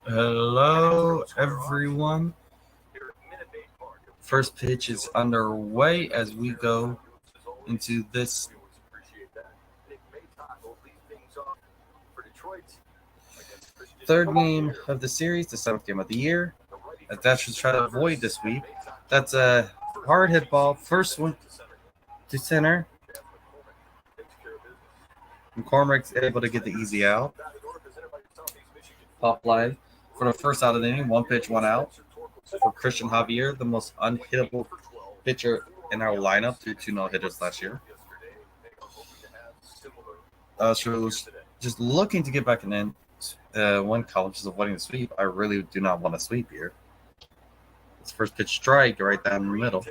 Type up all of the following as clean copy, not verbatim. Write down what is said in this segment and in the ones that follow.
Hello, everyone. First pitch is underway as we go into this third game of the series, the seventh game of the year. As Astros try to avoid the sweep. That's a hard hit ball. First one to center. McCormick's able to get the easy out. Pop fly for the first out of the inning. One pitch, one out for Christian Javier, the most unhittable pitcher in our lineup due to no hitters last year. Astros just looking to get back in one college is avoiding the sweep. I really do not want a sweep here. It's first pitch strike right down the middle.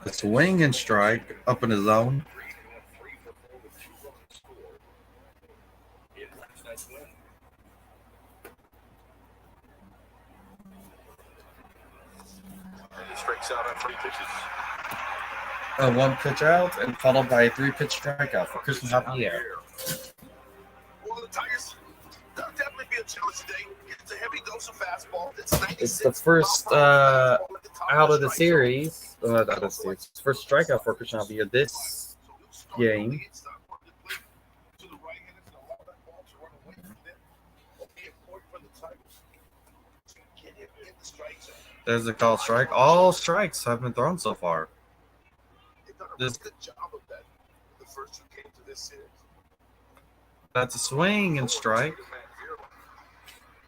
A swing and strike up in the zone. A one pitch out and followed by a 3-pitch strikeout for Christian Javier. Well, the Tigers, that'll definitely be a challenge today. It's a heavy dose of fastball. It's the first out of the series. First strikeout for Christian Javier this game. There's a call strike. All strikes have been thrown so far. That's a swing and strike.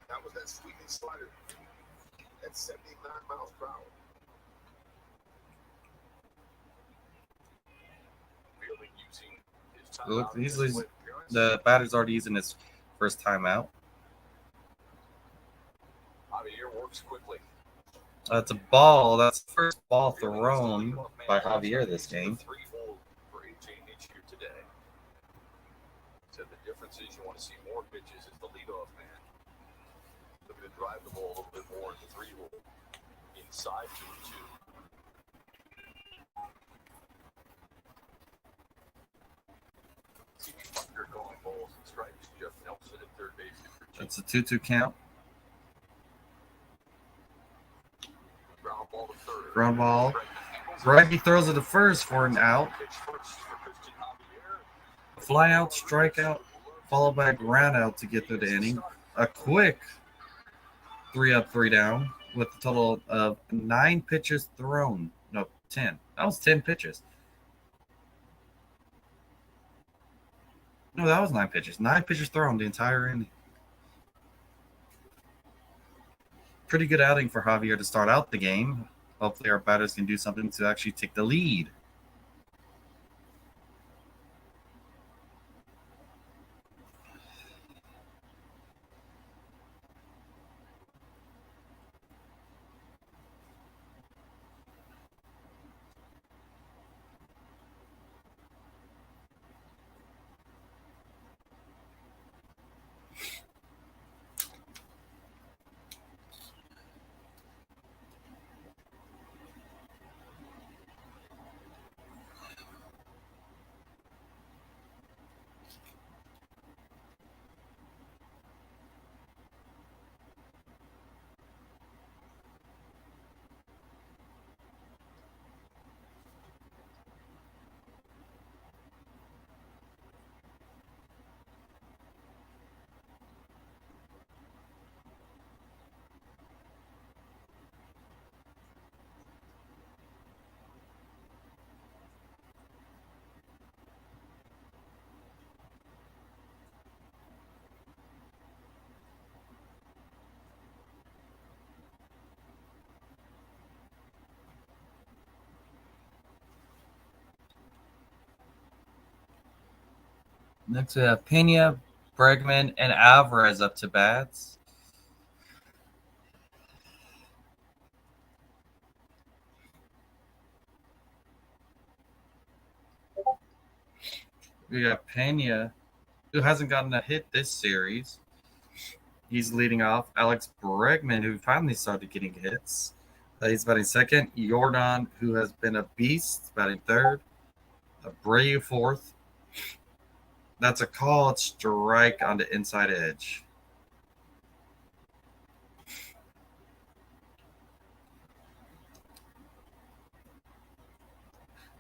That was that sweeping slider at 79 miles per hour. Look, the batter's already using his first time out. That's a ball. That's the first ball thrown by Javier this game. So the difference is you want to see more pitches as the leadoff man. Looking to drive the ball a little bit more in the 3-hole. Inside 2-2. Calling balls and strikes. Jeff Nelson at third base. It's a 2-2 count. Ground ball. Righty throws it to first for an out. Fly out, strikeout, followed by a ground out to get through the inning. A quick 3 up, 3 down with a total of 9 pitches thrown. No, 10. That was 10 pitches. No, that was 9 pitches. 9 pitches thrown the entire inning. Pretty good outing for Javier to start out the game. Hopefully our batters can do something to actually take the lead. Next we have Pena, Bregman, and Alvarez up to bats. We got Pena, who hasn't gotten a hit this series. He's leading off. Alex Bregman, who finally started getting hits. He's batting second. Jordan, who has been a beast, batting third. Abreu fourth. That's a called strike on the inside edge.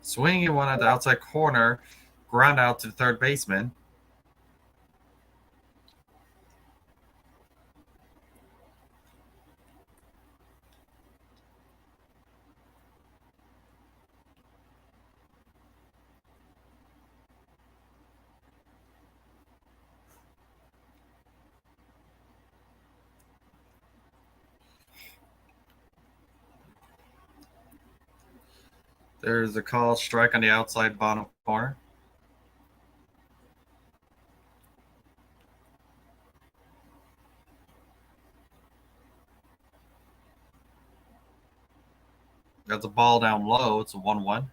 Swinging one at the outside corner, ground out to the third baseman. There's a call strike on the outside bottom corner. That's a ball down low. It's a 1-1.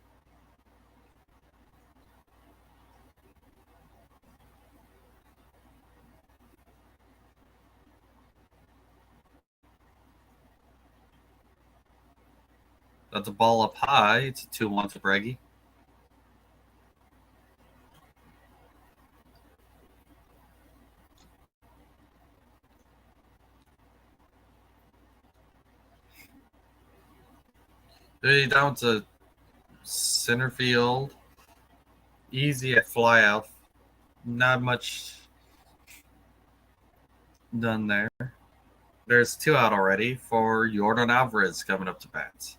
That's a ball up high. It's a 2-1 to Breggy. Down to center field. Easy at fly out. Not much done there. There's 2 out already for Jordan Alvarez coming up to bat.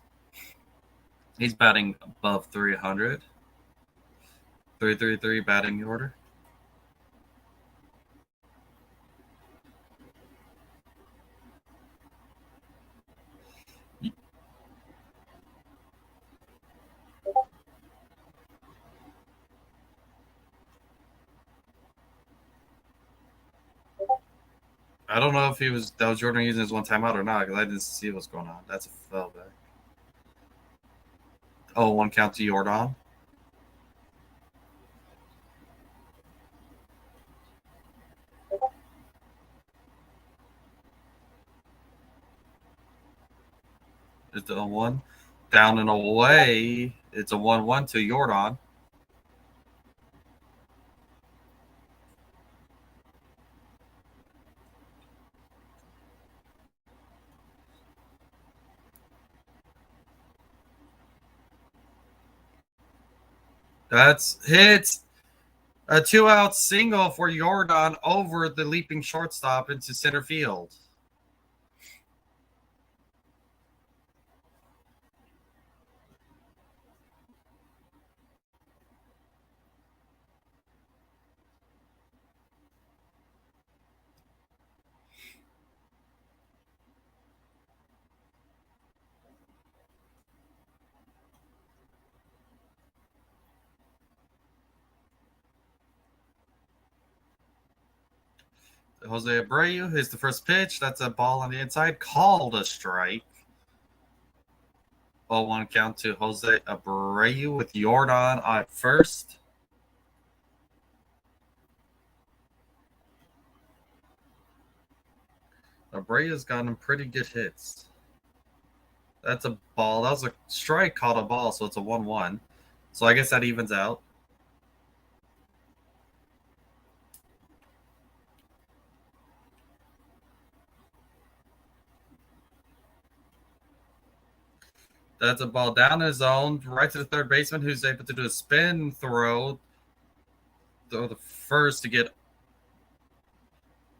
He's batting above 300. 333 batting order. I don't know if that was Jordan using his one timeout or not, because I didn't see what's going on. That's a foul back. Oh, 1 count to Jordan. It's the 1. Down and away. It's a 1-1 to Jordan. That's hit. A 2-out single for Jordan over the leaping shortstop into center field. Jose Abreu hits the first pitch. That's a ball on the inside. Called a strike. 0-1 count to Jose Abreu with Jordan at first. Abreu's gotten pretty good hits. That's a ball. That was a strike called a ball, so it's a 1-1. So I guess that evens out. That's a ball down his zone, right to the third baseman, who's able to do a spin throw. Throw the first to get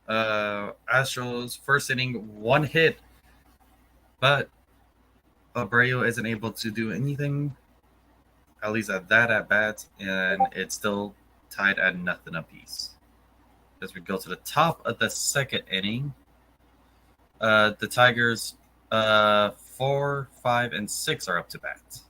Astros first inning 1 hit. But Abreu isn't able to do anything, at least at that at bat, and it's still tied at 0 apiece. As we go to the top of the second inning, the Tigers 4, 5, and 6 are up to bat.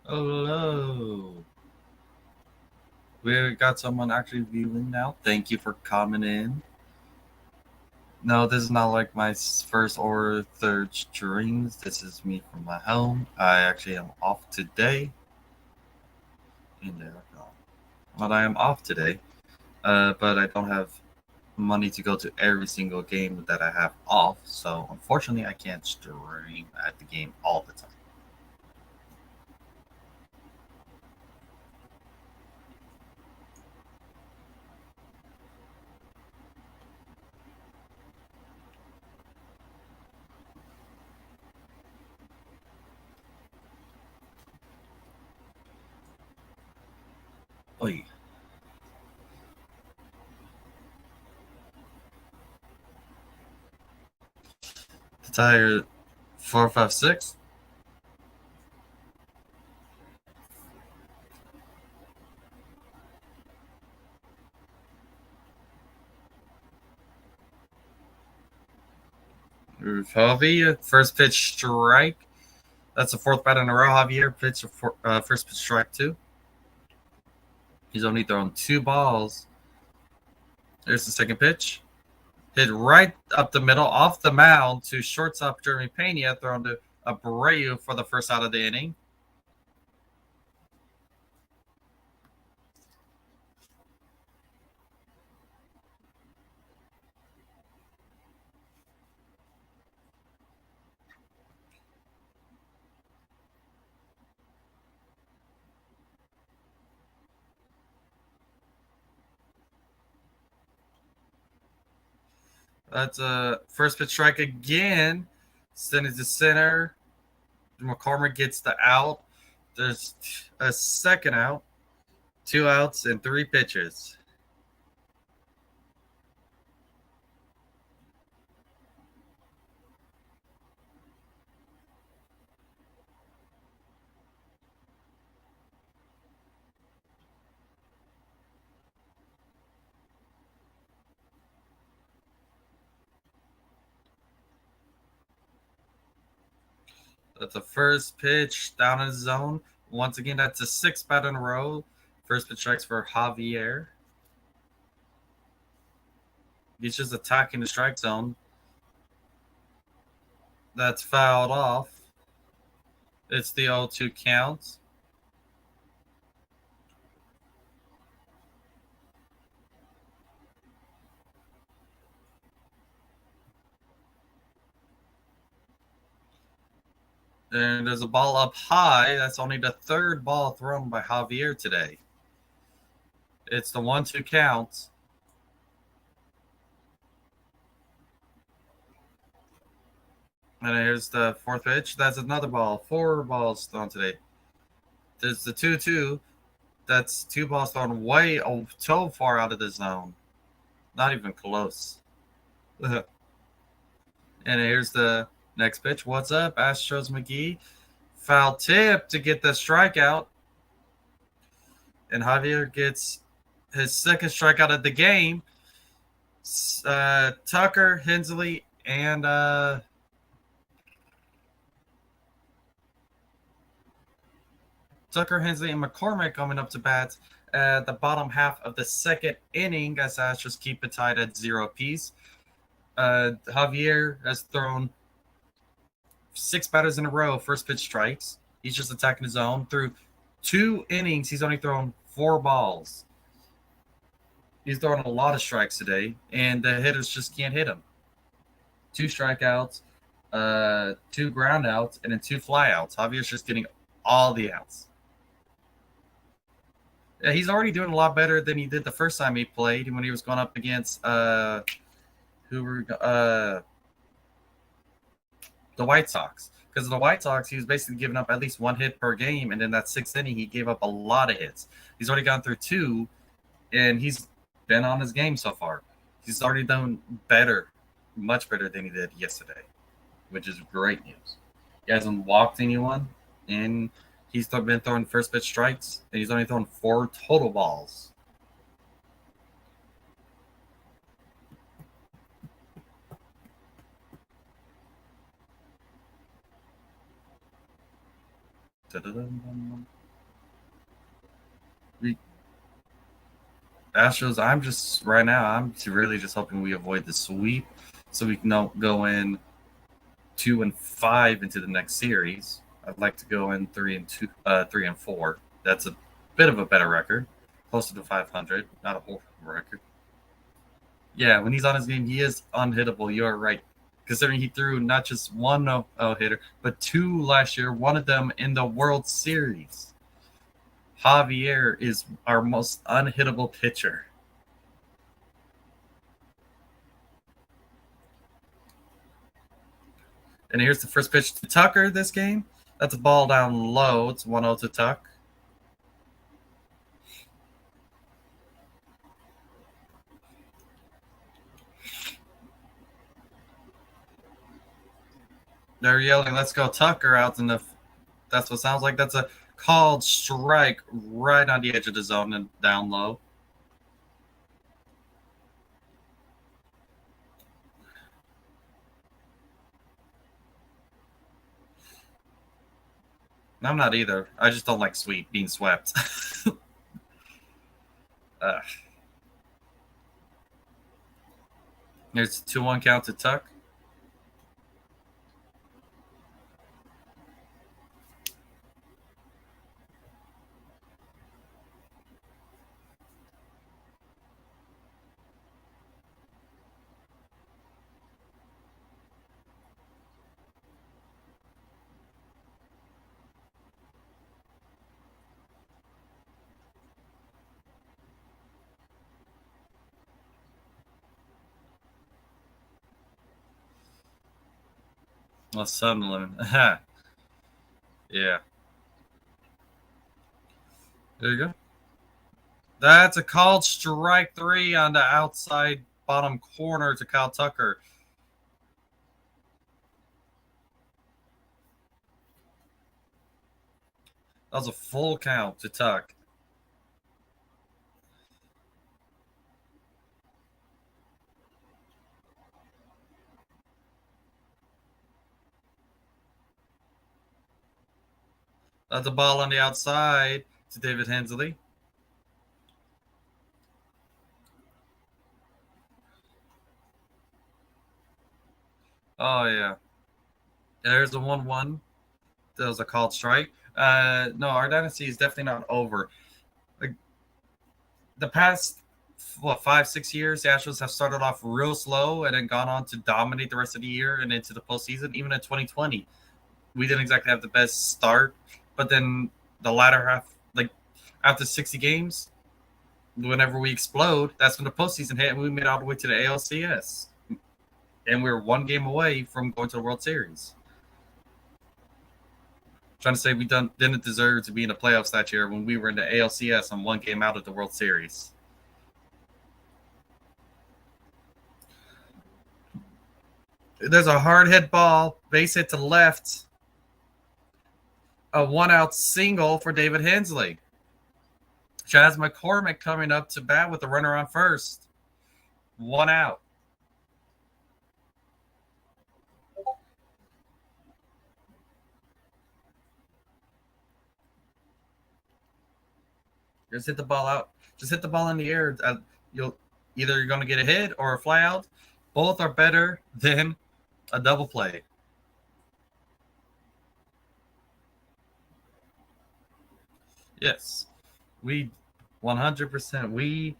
Hello. We got someone actually viewing now. Thank you for coming in. No, this is not like my first or third streams. This is me from my home. I actually am off today. And there we go. But I am off today. But I don't have money to go to every single game that I have off. So unfortunately, I can't stream at the game all the time. Oy. The tire 456. Javier, first pitch strike. That's the fourth bat in a row. Javier pitched first pitch strike 2. He's only thrown 2 balls. There's the second pitch. Hit right up the middle, off the mound to shortstop Jeremy Pena, thrown to Abreu for the first out of the inning. That's a first pitch strike again. Send it to center. McCormick gets the out. There's a second out, 2 outs, and 3 pitches. That's the first pitch down in the zone. Once again, that's a 6th bat in a row. First pitch strikes for Javier. He's just attacking the strike zone. That's fouled off. It's the 0-2 count. And there's a ball up high. That's only the 3rd ball thrown by Javier today. It's the 1-2 count. And here's the 4th pitch. That's another ball. 4 balls thrown today. There's the 2-2. That's 2 balls thrown way so far out of the zone. Not even close. And here's the next pitch. What's up, Astros McGee? Foul tip to get the strikeout. And Javier gets his 2nd strikeout of the game. Tucker, Hensley, and McCormick coming up to bat at the bottom half of the 2nd inning as Astros keep it tied at 0 apiece. Javier has thrown 6 batters in a row, first pitch strikes. He's just attacking his zone. Through 2 innings, he's only thrown 4 balls. He's throwing a lot of strikes today, and the hitters just can't hit him. 2 strikeouts, 2 ground outs, and then 2 flyouts. Javier's just getting all the outs. Yeah, he's already doing a lot better than he did the first time he played when he was going up against the White Sox. Because the White Sox, he was basically giving up at least 1 hit per game, and in that 6th inning, he gave up a lot of hits. He's already gone through 2, and he's been on his game so far. He's already done better, much better than he did yesterday, which is great news. He hasn't walked anyone, and he's been throwing first pitch strikes, and he's only thrown 4 total balls. Astros, I'm really just hoping we avoid the sweep so we can go in 2-5 into the next series. I'd like to go in 3-4. That's a bit of a better record, closer to 500, not a horrible record. Yeah, when he's on his game, he is unhittable. You are right. Considering he threw not just one no-hitter, but 2 last year, one of them in the World Series. Javier is our most unhittable pitcher. And here's the first pitch to Tucker this game. That's a ball down low. It's 1-0 to Tuck. They're yelling, "Let's go Tucker," out in the. That's what sounds like. That's a called strike right on the edge of the zone and down low. I'm not either. I just don't like being swept. There's a 2-1 count to Tuck. Well, some limit. Yeah. There you go. That's a called strike 3 on the outside bottom corner to Kyle Tucker. That was a full count to Tuck. That's a ball on the outside to David Hensley. Oh, yeah. There's a 1-1. That was a called strike. No, our dynasty is definitely not over. Like the past 5-6 years, the Astros have started off real slow and then gone on to dominate the rest of the year and into the postseason. Even in 2020, we didn't exactly have the best start, but then the latter half, like after 60 games, whenever we explode, that's when the postseason hit and we made it all the way to the ALCS. And we're 1 game away from going to the World Series. Trying to say we didn't deserve to be in the playoffs that year when we were in the ALCS and 1 game out of the World Series. There's a hard hit ball, base hit to left. A 1-out single for David Hensley. Chaz McCormick coming up to bat with the runner on first. 1 out. Just hit the ball out. Just hit the ball in the air. You're going to get a hit or a fly out. Both are better than a double play. Yes, we 100%. We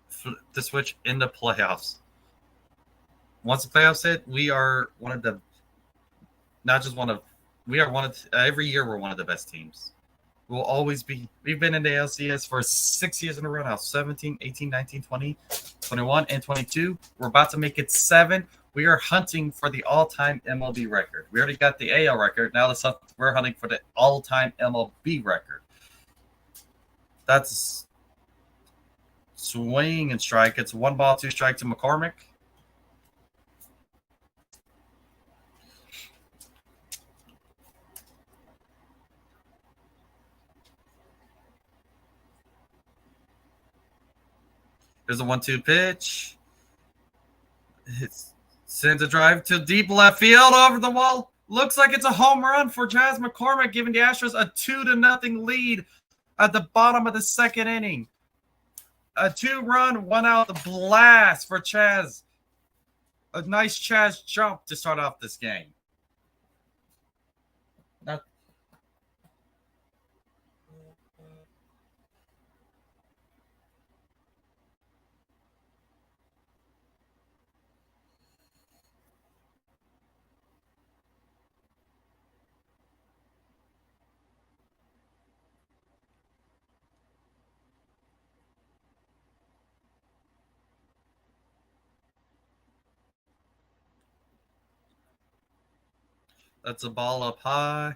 flip the switch in the playoffs. Once the playoffs hit, we are one of the. Not just one of. We are one of. Every year, we're one of the best teams. We'll always be. We've been in the LCS for 6 years in a row now. 17, 18, 19, 20, 21, and 22. We're about to make it 7. We are hunting for the all-time MLB record. We already got the AL record. Now we're hunting for the all-time MLB record. That's swing and strike. It's 1 ball, 2 strike to McCormick. There's a 1-2 pitch. It sends a drive to deep left field over the wall. Looks like it's a home run for Chaz McCormick, giving the Astros a 2-0 lead. at the bottom of the second inning. A 2-run, 1-out, the blast for Chaz. A nice Chaz jump to start off this game. Now, that's a ball up high.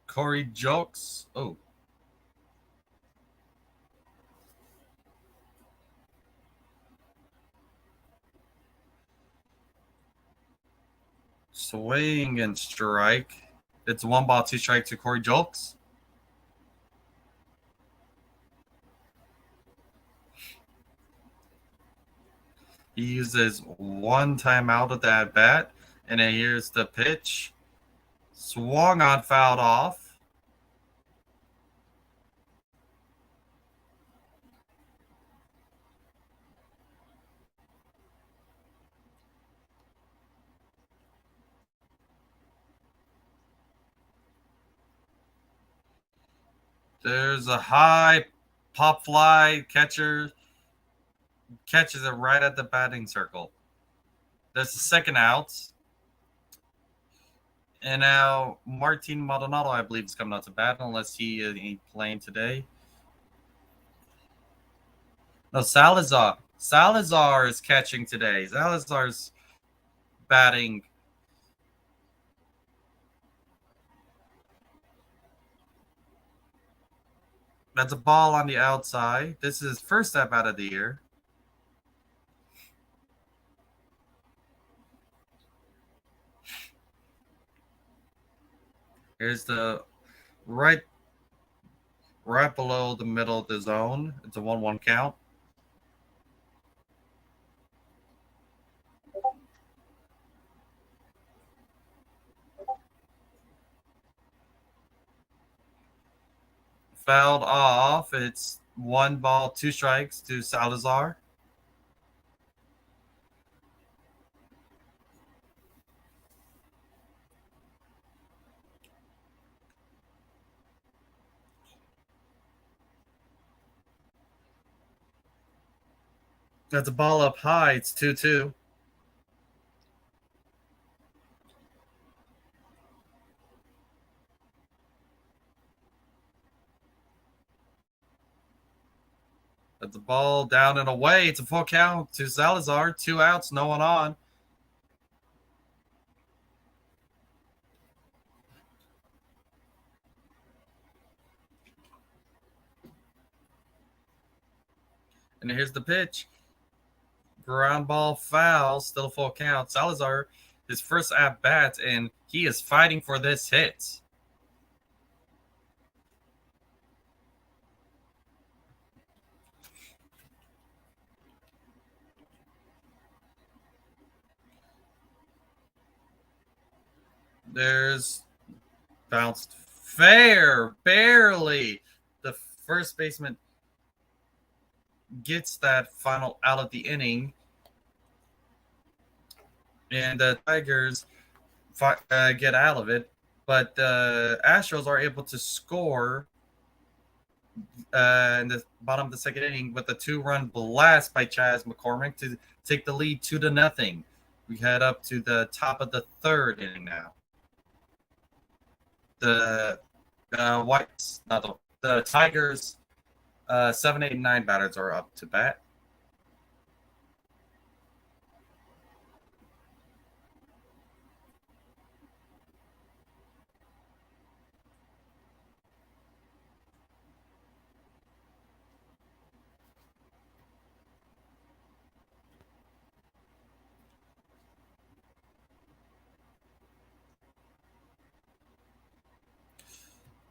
Corey Jokes. Oh. Swing and strike. It's 1 ball, 2 strike to Corey Jokes. He uses 1 timeout of that bat. And then here's the pitch. Swung on, fouled off. There's a high pop fly. Catcher catches it right at the batting circle. There's the second out. And now Martin Maldonado, I believe, is coming out to bat unless he ain't playing today. No, Salazar. Salazar is catching today. Salazar's batting. That's a ball on the outside. This is his first at bat of the year. Here's the right below the middle of the zone. It's a 1-1 count. Fouled off. It's 1 ball, 2 strikes to Salazar. That's a ball up high. It's 2-2. That's the ball down and away. It's a full count to Salazar. 2 outs, no one on. And here's the pitch. Ground ball foul, still full count. Salazar, his first at bat, and he is fighting for this hit. There's bounced fair, barely. The first baseman gets that final out of the inning. And the Tigers get out of it. But the Astros are able to score in the bottom of the second inning with a 2-run blast by Chaz McCormick to take the lead 2-0. We head up to the top of the third inning now. The Whites, not the Tigers, 7, 8, and 9 batters are up to bat.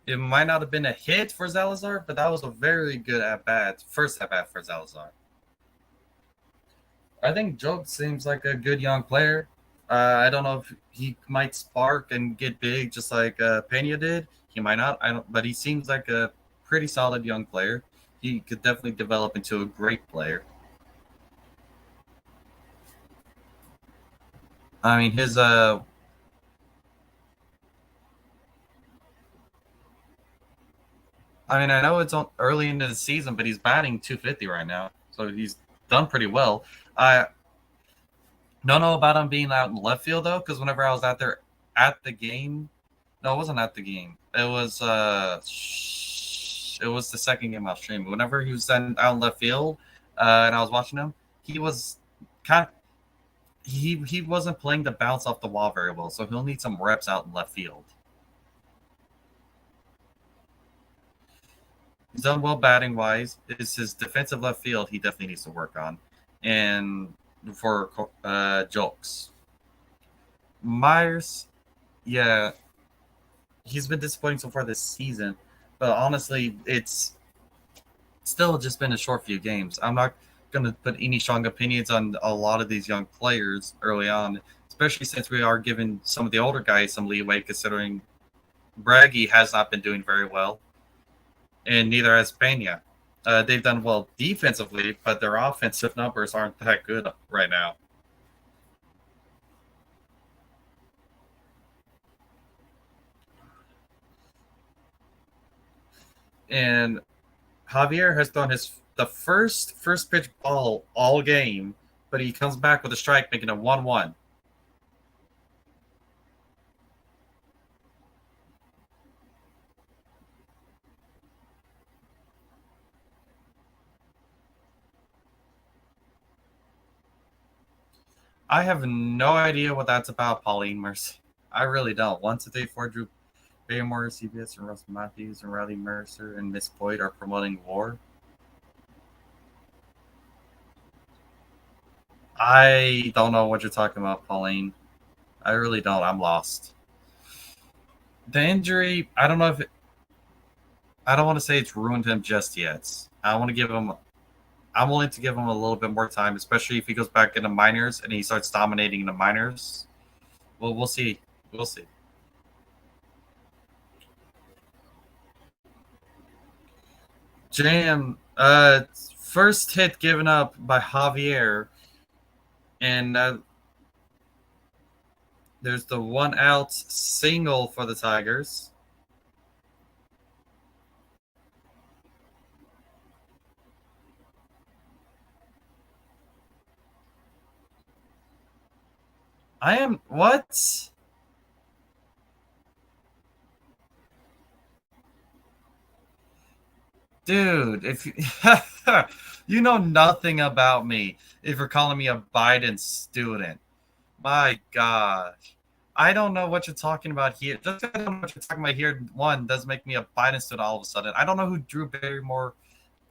It might not have been a hit for Salazar, but that was a very good at-bat, first at-bat for Salazar. I think Joke seems like a good young player. I don't know if he might spark and get big just like Pena did. He might not. I don't. But he seems like a pretty solid young player. He could definitely develop into a great player. I mean, his I mean, I know it's early into the season, but he's batting 250 right now, so he's done pretty well. I don't know about him being out in left field though, because whenever I was out there at the game, no, it wasn't at the game. It was the second game I was streaming. Whenever he was then out in left field, and I was watching him, he was kind of he wasn't playing the bounce off the wall very well, so he'll need some reps out in left field. He's done well batting wise. It's his defensive left field he definitely needs to work on, and for Jokes Myers, yeah, he's been disappointing so far this season. But honestly, it's still just been a short few games. I'm not going to put any strong opinions on a lot of these young players early on, especially since we are giving some of the older guys some leeway, considering Braggy has not been doing very well, and neither has Pena. They've done well defensively, but their offensive numbers aren't that good right now. And Javier has thrown his the first pitch ball all game, but he comes back with a strike, making a 1-1. I have no idea what that's about, Pauline Mercer. I really don't. 1, 2, 3, 4, Drew Barrymore, CBS, and Russ Matthews, and Riley Mercer, and Miss Boyd are promoting war. I don't know what you're talking about, Pauline. I really don't. I'm lost. The injury, I don't know if I don't want to say it's ruined him just yet. I want to give him. I'm willing to give him a little bit more time, especially if he goes back into minors and he starts dominating in the minors. Well, we'll see. We'll see. Jam, first hit given up by Javier, and there's the 1 out single for the Tigers. I am what? Dude, if you, you know nothing about me if you're calling me a Biden student. My gosh. I don't know what you're talking about here. Just because I don't know what you're talking about here, one, doesn't make me a Biden student all of a sudden. I don't know who Drew Barrymore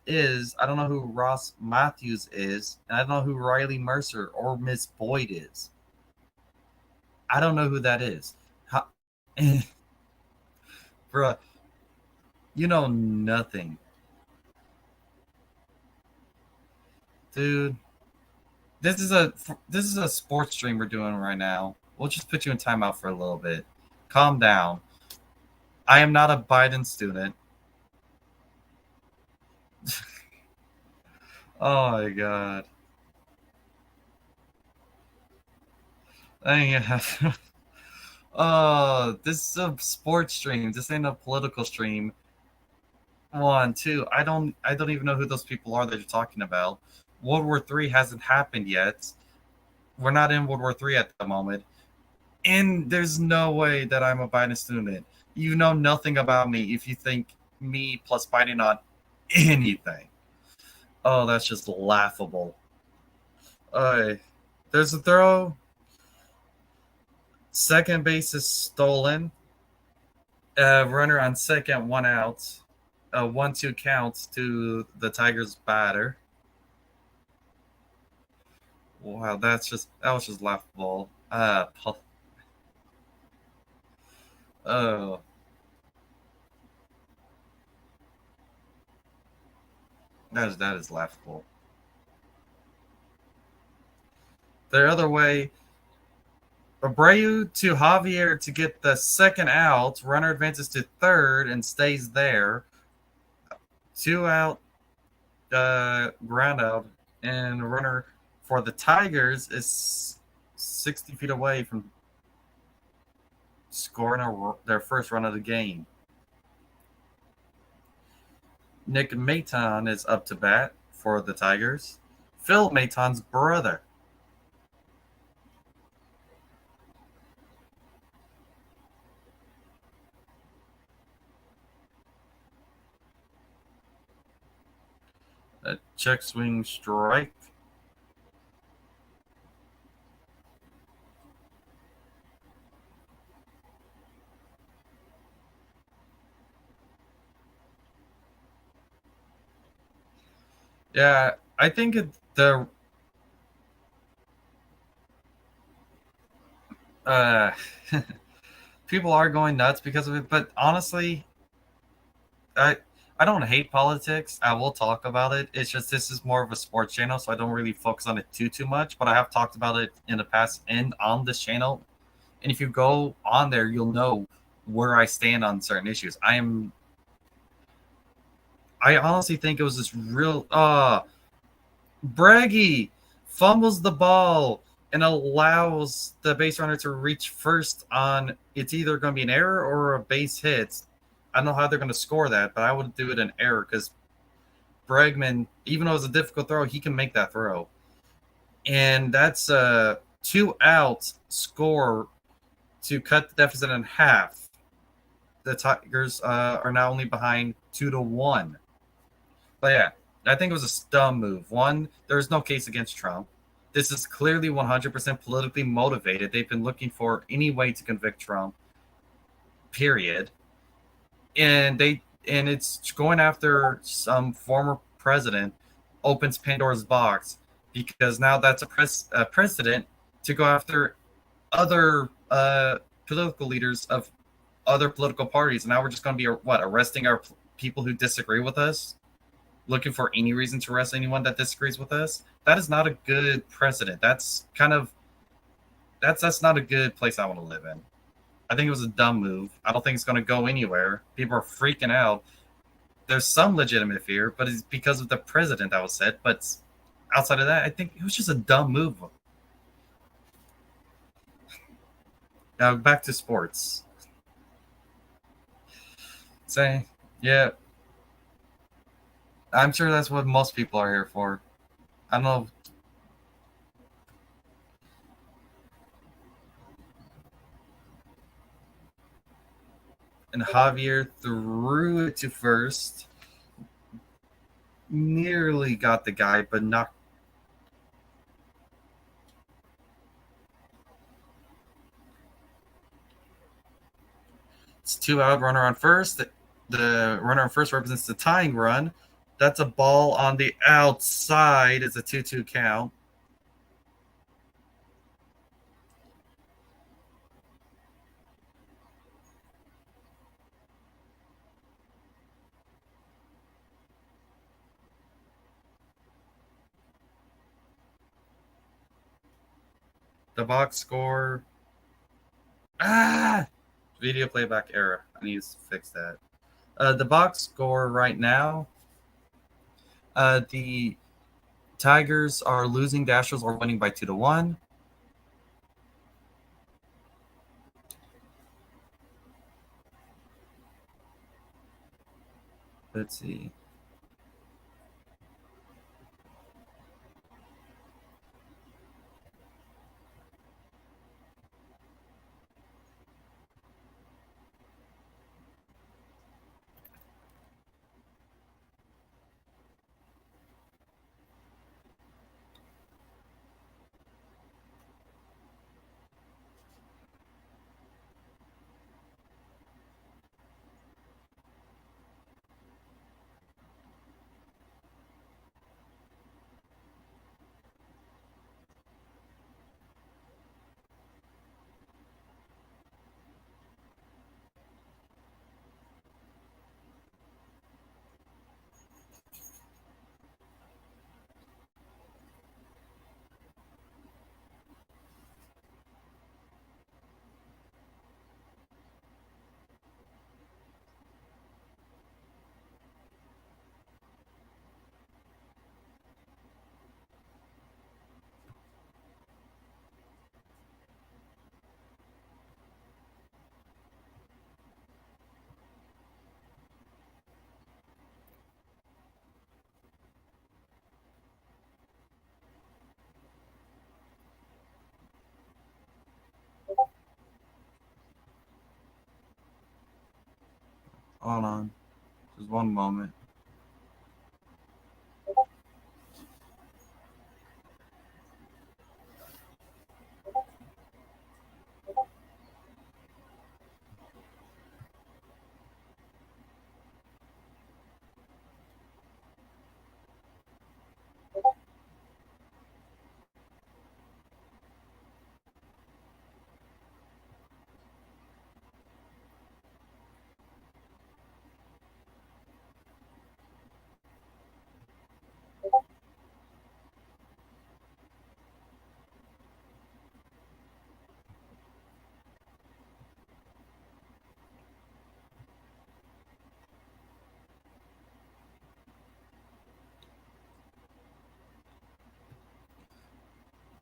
is. I don't know who Ross Matthews is. And I don't know who Riley Mercer or Miss Boyd is. I don't know who that is. How, bruh, you know nothing. Dude, this is a sports stream we're doing right now. We'll just put you in timeout for a little bit. Calm down. I am not a Biden student. Oh my god. I Oh, this is a sports stream. This ain't a political stream. One, two. I don't even know who those people are that you're talking about. World War III hasn't happened yet. We're not in World War III at the moment. And there's no way that I'm a Biden student. You know nothing about me if you think me plus Biden on anything. Oh, that's just laughable. There's a throw. Second base is stolen. Runner on second, 1 out. A 1-2 count to the Tigers batter. Wow, that was just laughable. Oh, that is laughable. the other way. Abreu to Javier to get the second out. Runner advances to third and stays there. 2 out, ground out, and runner for the Tigers is 60 feet away from scoring their first run of the game. Nick Maton is up to bat for the Tigers. Phil Maton's brother. A check swing strike. Yeah, I think the people are going nuts because of it, but honestly, I I don't hate politics. I will talk about it. It's just this is more of a sports channel, so I don't really focus on it too much. But I have talked about it in the past and on this channel. And if you go on there, you'll know where I stand on certain issues. I honestly think it was this real Braggy fumbles the ball and allows the base runner to reach first on it's either going to be an error or a base hit. I don't know how they're going to score that, but I would do it an error because Bregman, even though it's a difficult throw, he can make that throw. And that's a 2 out score to cut the deficit in half. The Tigers are now only behind 2-1. But yeah, I think it was a dumb move. One, there's no case against Trump. This is clearly 100% politically motivated. They've been looking for any way to convict Trump. Period. And it's going after some former president opens Pandora's box because now that's a precedent to go after other political leaders of other political parties. And now we're just going to be arresting our people who disagree with us, looking for any reason to arrest anyone that disagrees with us. That is not a good precedent. That's not a good place I want to live in. I think it was a dumb move. I don't think it's going to go anywhere. People are freaking out. There's some legitimate fear, but it's because of the president that was set. But outside of that, I think it was just a dumb move. Now back to sports. Say, yeah, I'm sure that's what most people are here for. I don't know. And Javier threw it to first. Nearly got the guy, but not. It's 2 out, runner on first. The runner on first represents the tying run. That's a ball on the outside. It's a 2-2 count. The box score. Video playback error. I need to fix that. The box score right now. The Tigers are losing. The Astros are winning by 2-1. Let's see. Hold on. Just one moment.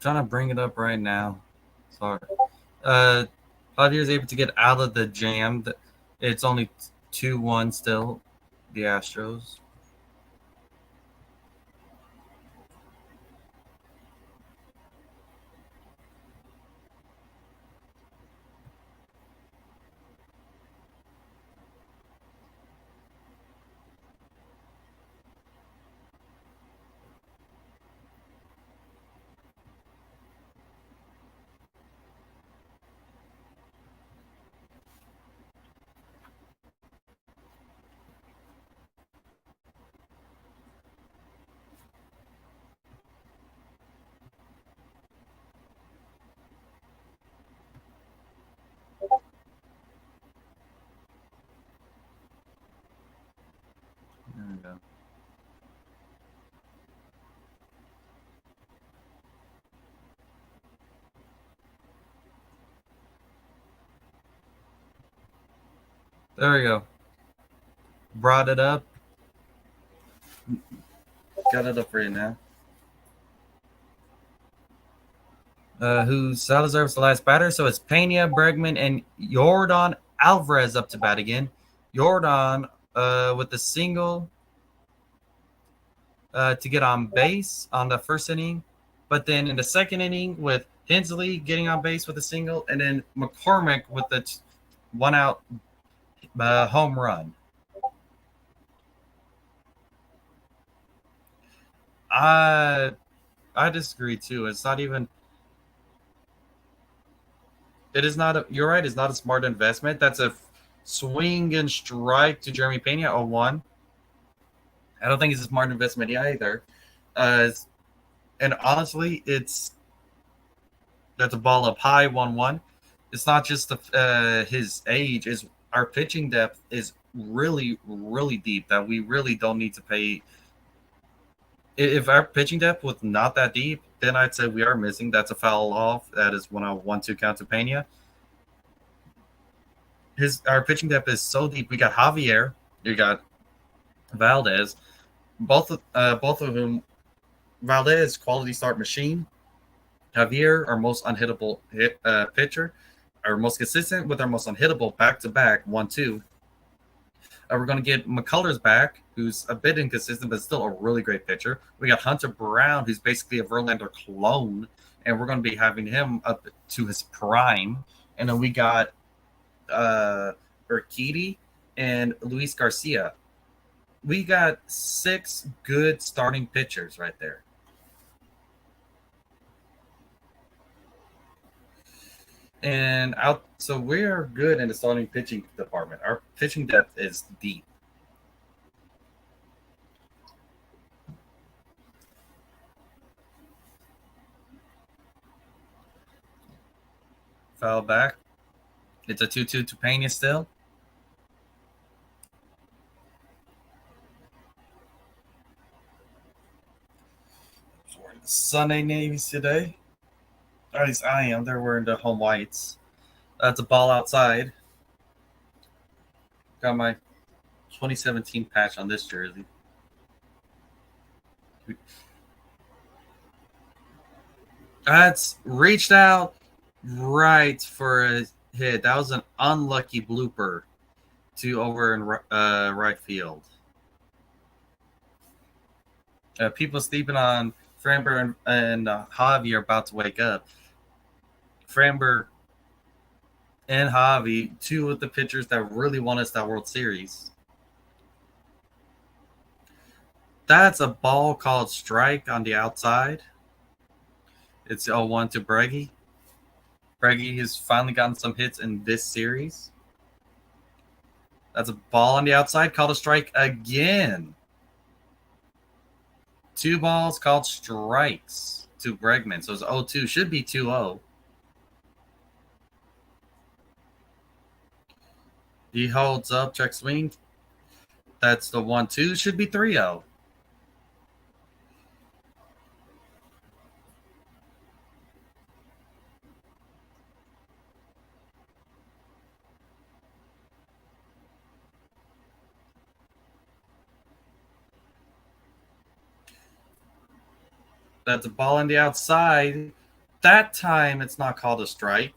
Trying to bring it up right now. Sorry. Javier's able to get out of the jam. It's only 2-1 still, the Astros. There we go. There we go. Brought it up. Got it up for you now. Who Salazar was the last batter? So it's Pena, Bregman, and Jordan Alvarez up to bat again. Jordan with the single to get on base on the first inning. But then in the second inning with Hensley getting on base with a single, and then McCormick with the one out home run. I disagree too. It's not even. It is not. You're right. It's not a smart investment. That's a swing and strike to Jeremy Pena 0-1. I don't think it's a smart investment either. And honestly, that's a ball up high 1-1. It's not just his age. Is our pitching depth is really, really deep that we really don't need to pay. If our pitching depth was not that deep, then I'd say we are missing. That's a foul off. That is 1-2 count to Pena. Our pitching depth is so deep. We got Javier. You got Valdez. Both of whom, Valdez quality start machine. Javier, our most unhittable pitcher, our most consistent with our most unhittable back-to-back 1-2. We're going to get McCullers back, who's a bit inconsistent, but still a really great pitcher. We got Hunter Brown, who's basically a Verlander clone, and we're going to be having him up to his prime. And then we got Urquidy and Luis Garcia. We got 6 good starting pitchers right there. And so we are good in the starting pitching department. Our pitching depth is deep. Foul back. It's a 2-2 to Pena still. Sunday navies today. At least I am. They're wearing the home whites. That's a ball outside. Got my 2017 patch on this jersey. That's reached out right for a hit. That was an unlucky blooper to over in right field. People sleeping on Framber and Javi are about to wake up. Framber and Javi, 2 of the pitchers that really won us that World Series. That's a ball called strike on the outside. It's 0-1 to Breggy. Breggy has finally gotten some hits in this series. That's a ball on the outside called a strike again. 2 balls called strikes to Bregman. So it's 0-2. Should be 2-0. He holds up, check swing. That's the 1-2. Should be 3-0. That's a ball on the outside. That time it's not called a strike.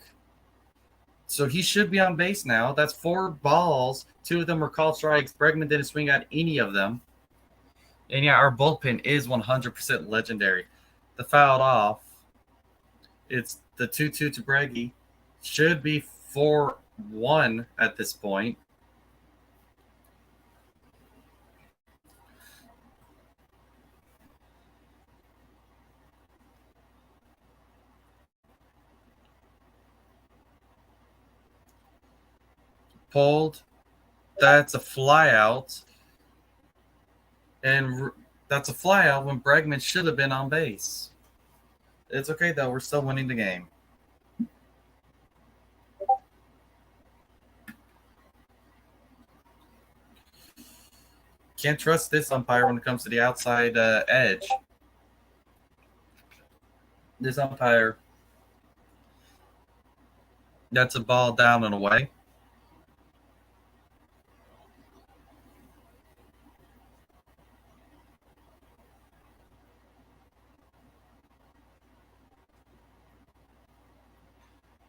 So he should be on base now. That's 4 balls. 2 of them were called strikes. Bregman didn't swing at any of them. And yeah, our bullpen is 100% legendary. The fouled off. It's the 2-2 to Breggy. Should be 4-1 at this point. Pulled. That's a flyout. And that's a flyout when Bregman should have been on base. It's okay, though. We're still winning the game. Can't trust this umpire when it comes to the outside edge. This umpire, that's a ball down and away.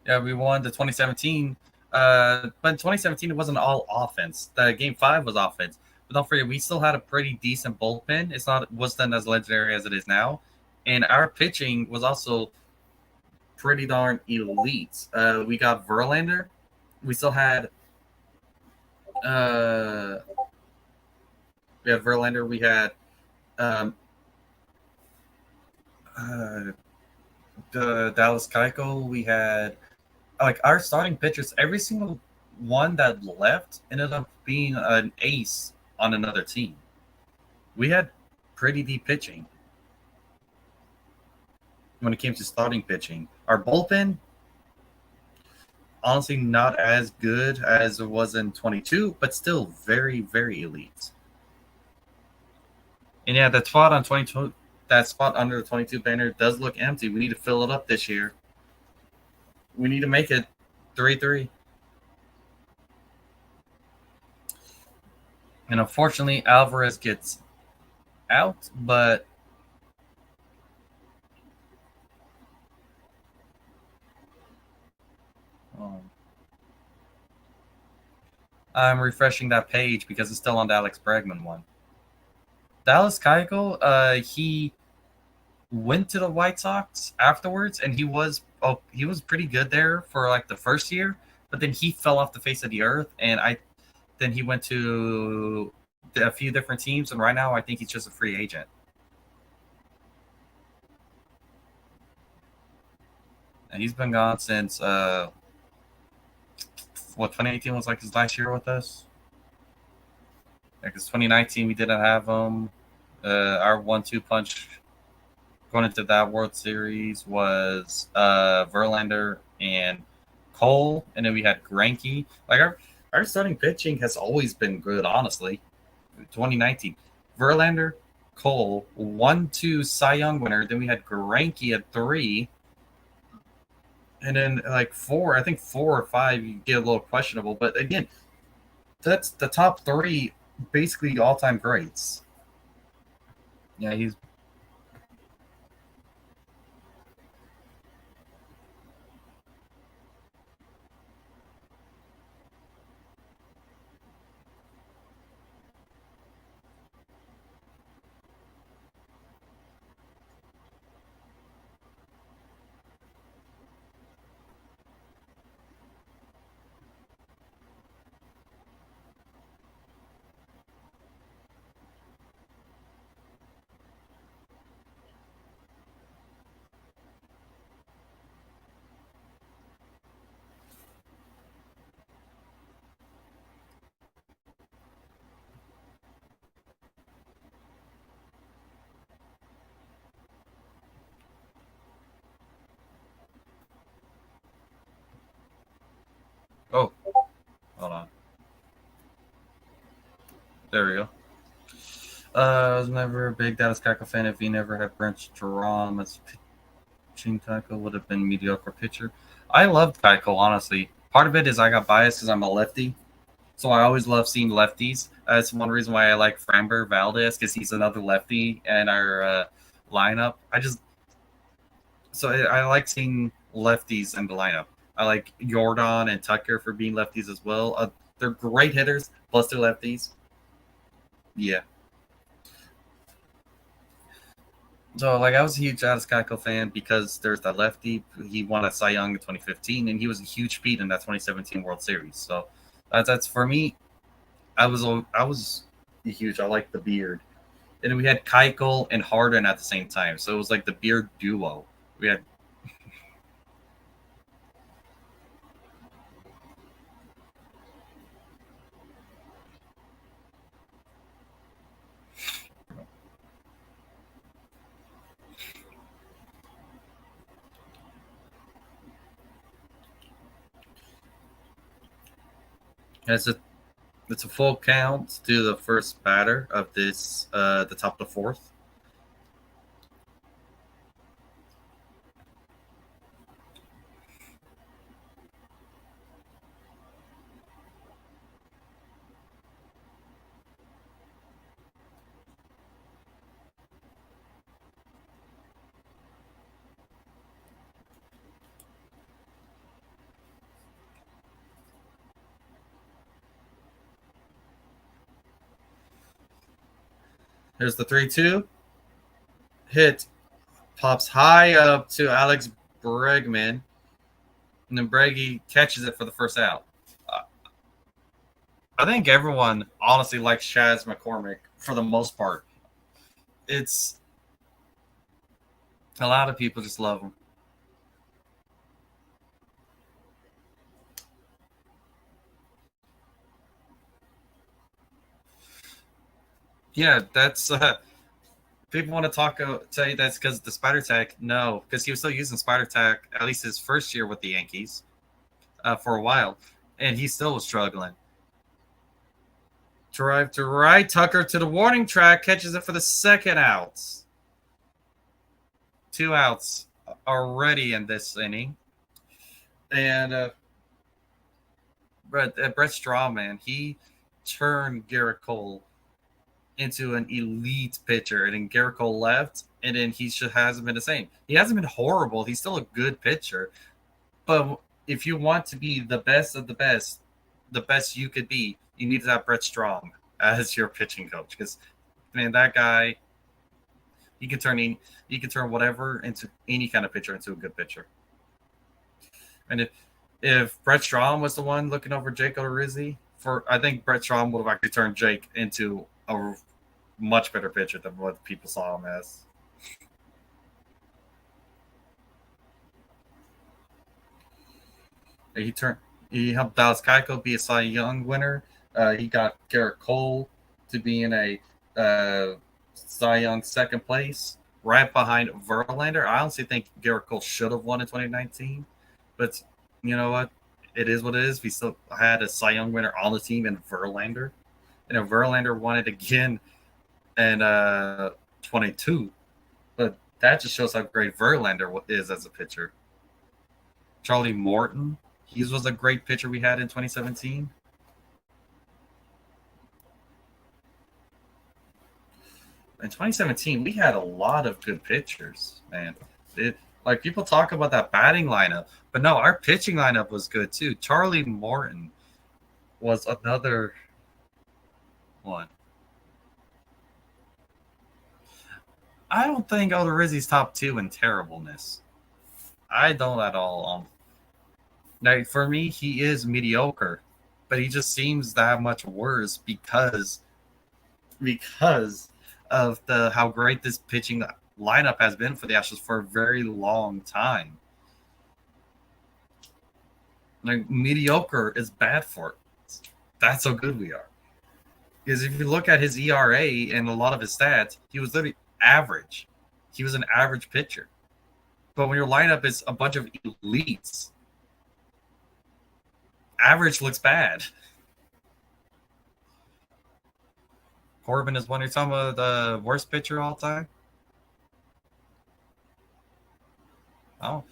Yeah, we won the 2017. But in 2017, it wasn't all offense. The Game 5 was offense. But don't forget, we still had a pretty decent bullpen. Wasn't as legendary as it is now. And our pitching was also pretty darn elite. We got Verlander. We still had we had Verlander. We had the Dallas Keuchel. We had like our starting pitchers. Every single one that left ended up being an ace on another team. We had pretty deep pitching when it came to starting pitching. Our bullpen, honestly, not as good as it was in 22, but still very, very elite. And yeah, that spot on 22, that spot under the 22 banner does look empty. We need to fill it up this year. We need to make it 3-3. And unfortunately, Alvarez gets out, but I'm refreshing that page because it's still on the Alex Bregman one. Dallas Keuchel, he went to the White Sox afterwards, and he was pretty good there for like the first year, but then he fell off the face of the earth, and then he went to a few different teams, and right now I think he's just a free agent. And he's been gone since 2018 was like his last year with us. Because 2019 we didn't have him. Our 1-2 punch going into that World Series was Verlander and Cole, and then we had Greinke. Like our starting pitching has always been good, honestly. 2019, Verlander, Cole, 1-2 Cy Young winner. Then we had Greinke at 3, and then like 4. I think 4 or 5 you get a little questionable, but again, that's the top 3, basically all-time greats. Yeah, he's. There we go. I was never a big Dallas Keuchel fan. If he never had Brent Strom as pitching tackle, would have been mediocre pitcher. I loved Keuchel, honestly. Part of it is I got biased because I'm a lefty, so I always love seeing lefties. That's one reason why I like Framber Valdez, because he's another lefty in our lineup. I like seeing lefties in the lineup. I like Jordan and Tucker for being lefties as well. They're great hitters, plus they're lefties. Yeah. So, I was a huge Dallas Keuchel fan because there's that lefty. He won a Cy Young in 2015, and he was a huge beat in that 2017 World Series. So, that's for me. I was huge. I like the beard, and we had Keuchel and Harden at the same time. So it was like the beard duo. We had it's a it's a full count to the first batter of this the top of the fourth. Here's the 3-2 hit, pops high up to Alex Bregman, and then Breggy catches it for the first out. Uh, I think everyone honestly likes Chaz McCormick for the most part. It's a lot of people just love him. Yeah, that's people want to say that's because the Spider Tack. No, because he was still using Spider Tack at least his first year with the Yankees for a while, and he still was struggling. Drive to right, Tucker to the warning track, catches it for the second out. 2 outs already in this inning, and Brett Straw, man, he turned Garrett Cole into an elite pitcher, and then Garrett Cole left, and then he just hasn't been the same. He hasn't been horrible. He's still a good pitcher, but if you want to be the best of the best you could be, you need to have Brett Strong as your pitching coach. Because man, that guy, he can turn whatever into any kind of pitcher into a good pitcher. And if Brett Strom was the one looking over Jake Odorizzi, I think Brett Strom would have actually turned Jake into a much better pitcher than what people saw him as. He helped Dallas Keuchel be a Cy Young winner. He got Garrett Cole to be in a Cy Young second place, right behind Verlander. I honestly think Garrett Cole should have won in 2019, but you know what? It is what it is. We still had a Cy Young winner on the team in Verlander. And if Verlander won it again in 22, but that just shows how great Verlander is as a pitcher. Charlie Morton, he was a great pitcher we had in 2017. In 2017, we had a lot of good pitchers, man. Like people talk about that batting lineup, but no, our pitching lineup was good too. Charlie Morton was another one. I don't think Odorizzi's top two in terribleness. I don't at all. Now, for me, he is mediocre, but he just seems that much worse because of the how great this pitching lineup has been for the Astros for a very long time. Like mediocre is bad for us. That's how good we are. Because if you look at his ERA and a lot of his stats, he was literally average. He was an average pitcher. But when your lineup is a bunch of elites, average looks bad. Corbin is one of some of the worst pitcher all time. Oh,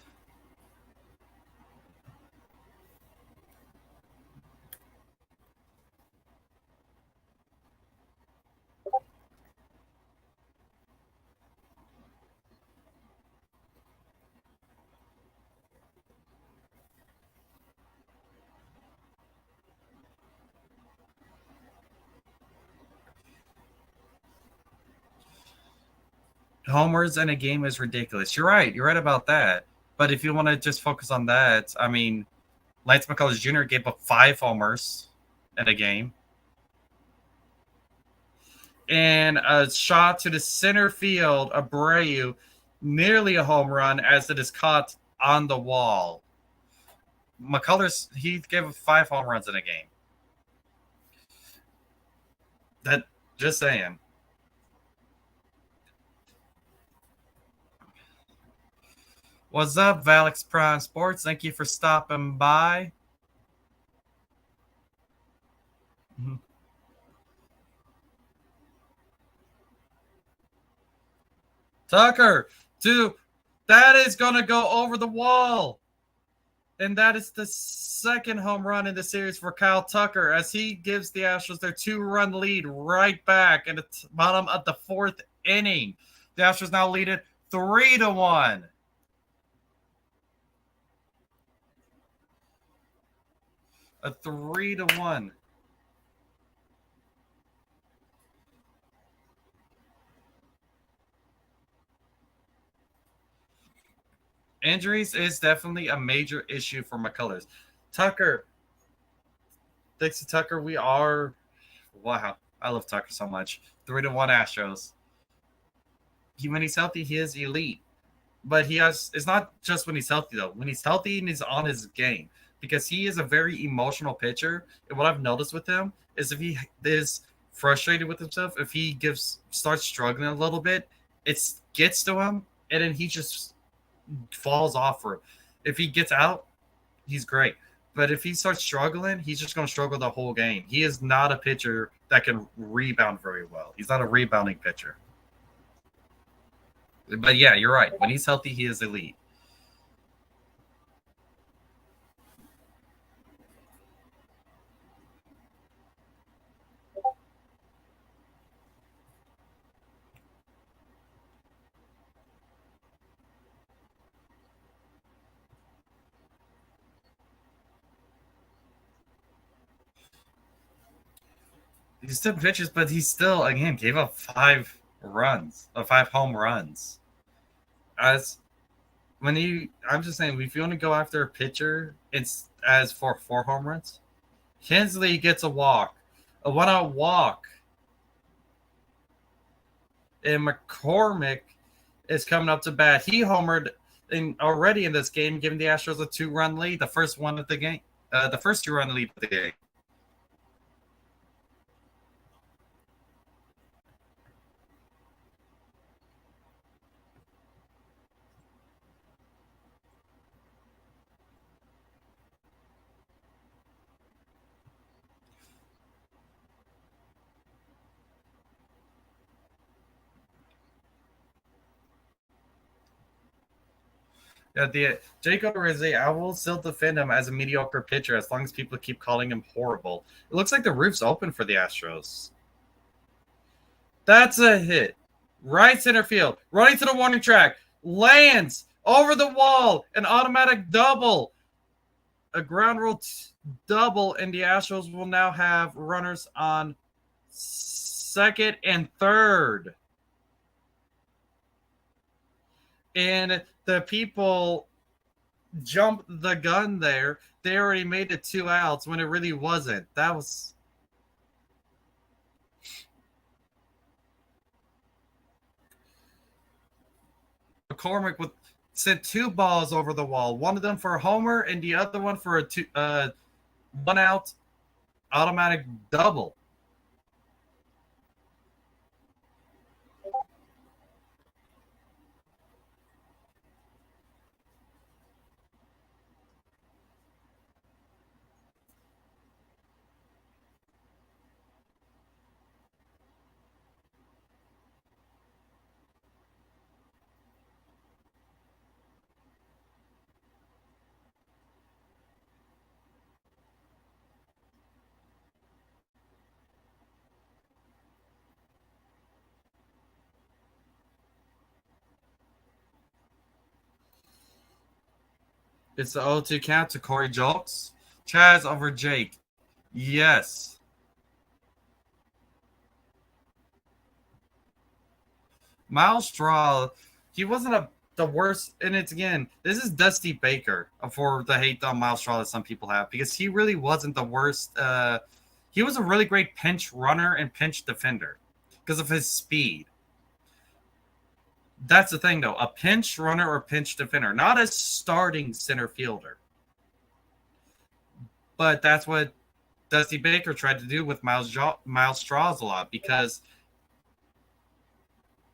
homers in a game is ridiculous. You're right. You're right about that. But if you want to just focus on that, I mean, Lance McCullers Jr. gave up 5 homers in a game. And a shot to the center field, Abreu, nearly a home run as it is caught on the wall. McCullers, he gave up 5 home runs in a game. That, just saying. What's up, Valix Prime Sports? Thank you for stopping by. Tucker, that is going to go over the wall. And that is the second home run in the series for Kyle Tucker as he gives the Astros their 2-run lead right back at the bottom of the 4th inning. The Astros now lead it 3-1. A 3-1. Injuries is definitely a major issue for McCullers. Tucker, Dixie Tucker, wow. I love Tucker so much. 3-1 Astros. When he's healthy, he is elite. But it's not just when he's healthy, though. When he's healthy and he's on his game. Because he is a very emotional pitcher. And what I've noticed with him is if he is frustrated with himself, if he starts struggling a little bit, it gets to him, and then he just falls off for it. If he gets out, he's great. But if he starts struggling, he's just going to struggle the whole game. He is not a pitcher that can rebound very well. He's not a rebounding pitcher. But yeah, you're right. When he's healthy, he is elite. He's still pitches, but he still, again, gave up 5 home runs. I'm just saying, if you want to go after a pitcher, it's as for 4 home runs. Hensley gets a walk, a 1-out walk. And McCormick is coming up to bat. He homered already in this game, giving the Astros a 2-run lead, the first 2-run lead of the game. Jacob Rizzi, I will still defend him as a mediocre pitcher as long as people keep calling him horrible. It looks like the roof's open for the Astros. That's a hit. Right center field. Running to the warning track. Lands over the wall. An automatic double. A ground rule double, and the Astros will now have runners on second and third. And the people jumped the gun there. They already made it 2 outs when it really wasn't. That was... McCormick sent 2 balls over the wall. One of them for a homer and the other one for a 1-out automatic double. It's the 0-2 count to Corey Julks. Chaz over Jake. Yes. Miles Straw, he wasn't the worst. And it's again, this is Dusty Baker for the hate on Miles Straw that some people have because he really wasn't the worst. He was a really great pinch runner and pinch defender because of his speed. That's the thing, though. A pinch runner or pinch defender, not a starting center fielder. But that's what Dusty Baker tried to do with Miles Straws a lot because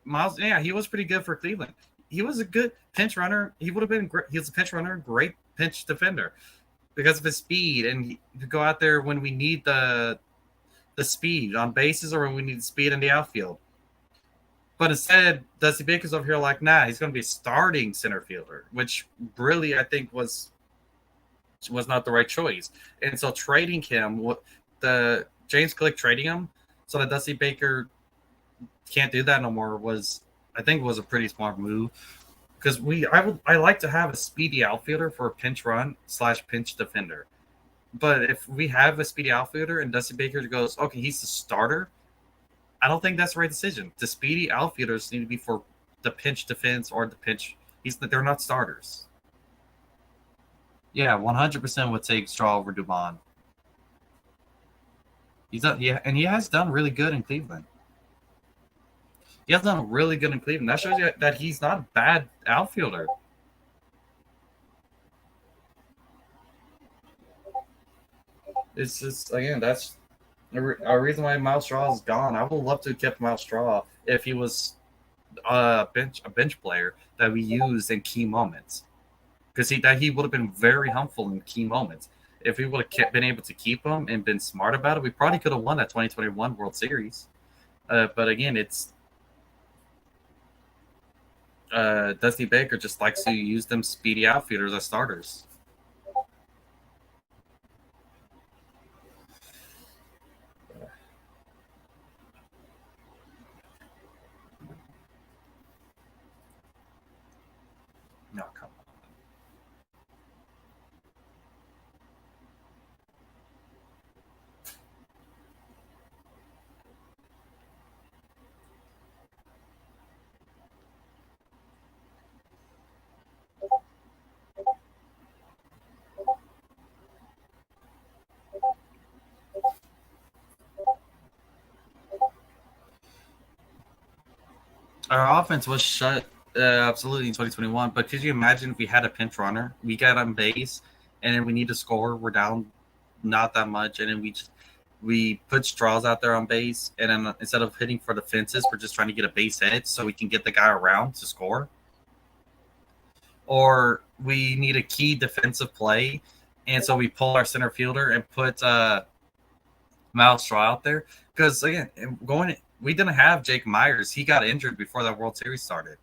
Miles, yeah, he was pretty good for Cleveland. He was a good pinch runner. He would have been great. He was a pinch runner, great pinch defender because of his speed and he could go out there when we need the speed on bases or when we need the speed in the outfield. But instead, Dusty Baker's over here like, nah, he's going to be a starting center fielder, which really I think was not the right choice. And so trading him, the James Click trading him so that Dusty Baker can't do that no more was a pretty smart move because I like to have a speedy outfielder for a pinch run / pinch defender. But if we have a speedy outfielder and Dusty Baker goes, okay, he's the starter, I don't think that's the right decision. The speedy outfielders need to be for the pinch defense or the pinch. They're not starters. Yeah, 100% would take Straw over Dubon. And he has done really good in Cleveland. He has done really good in Cleveland. That shows you that he's not a bad outfielder. It's just, again, that's a reason why Miles Straw is gone. I would love to have kept Miles Straw if he was a bench player that we used in key moments. Because he would have been very helpful in key moments. If we would have been able to keep him and been smart about it, we probably could have won that 2021 World Series. But again, it's Dusty Baker just likes to use them speedy outfielders as starters. No, come on. Our offense was shut absolutely in 2021. But could you imagine if we had a pinch runner, we got on base, and then we need to score, we're down not that much, and then we put Straws out there on base, and then instead of hitting for the fences, we're just trying to get a base hit so we can get the guy around to score. Or we need a key defensive play, and so we pull our center fielder and put Miles Straw out there. Because, again, we didn't have Jake Myers. He got injured before that World Series started.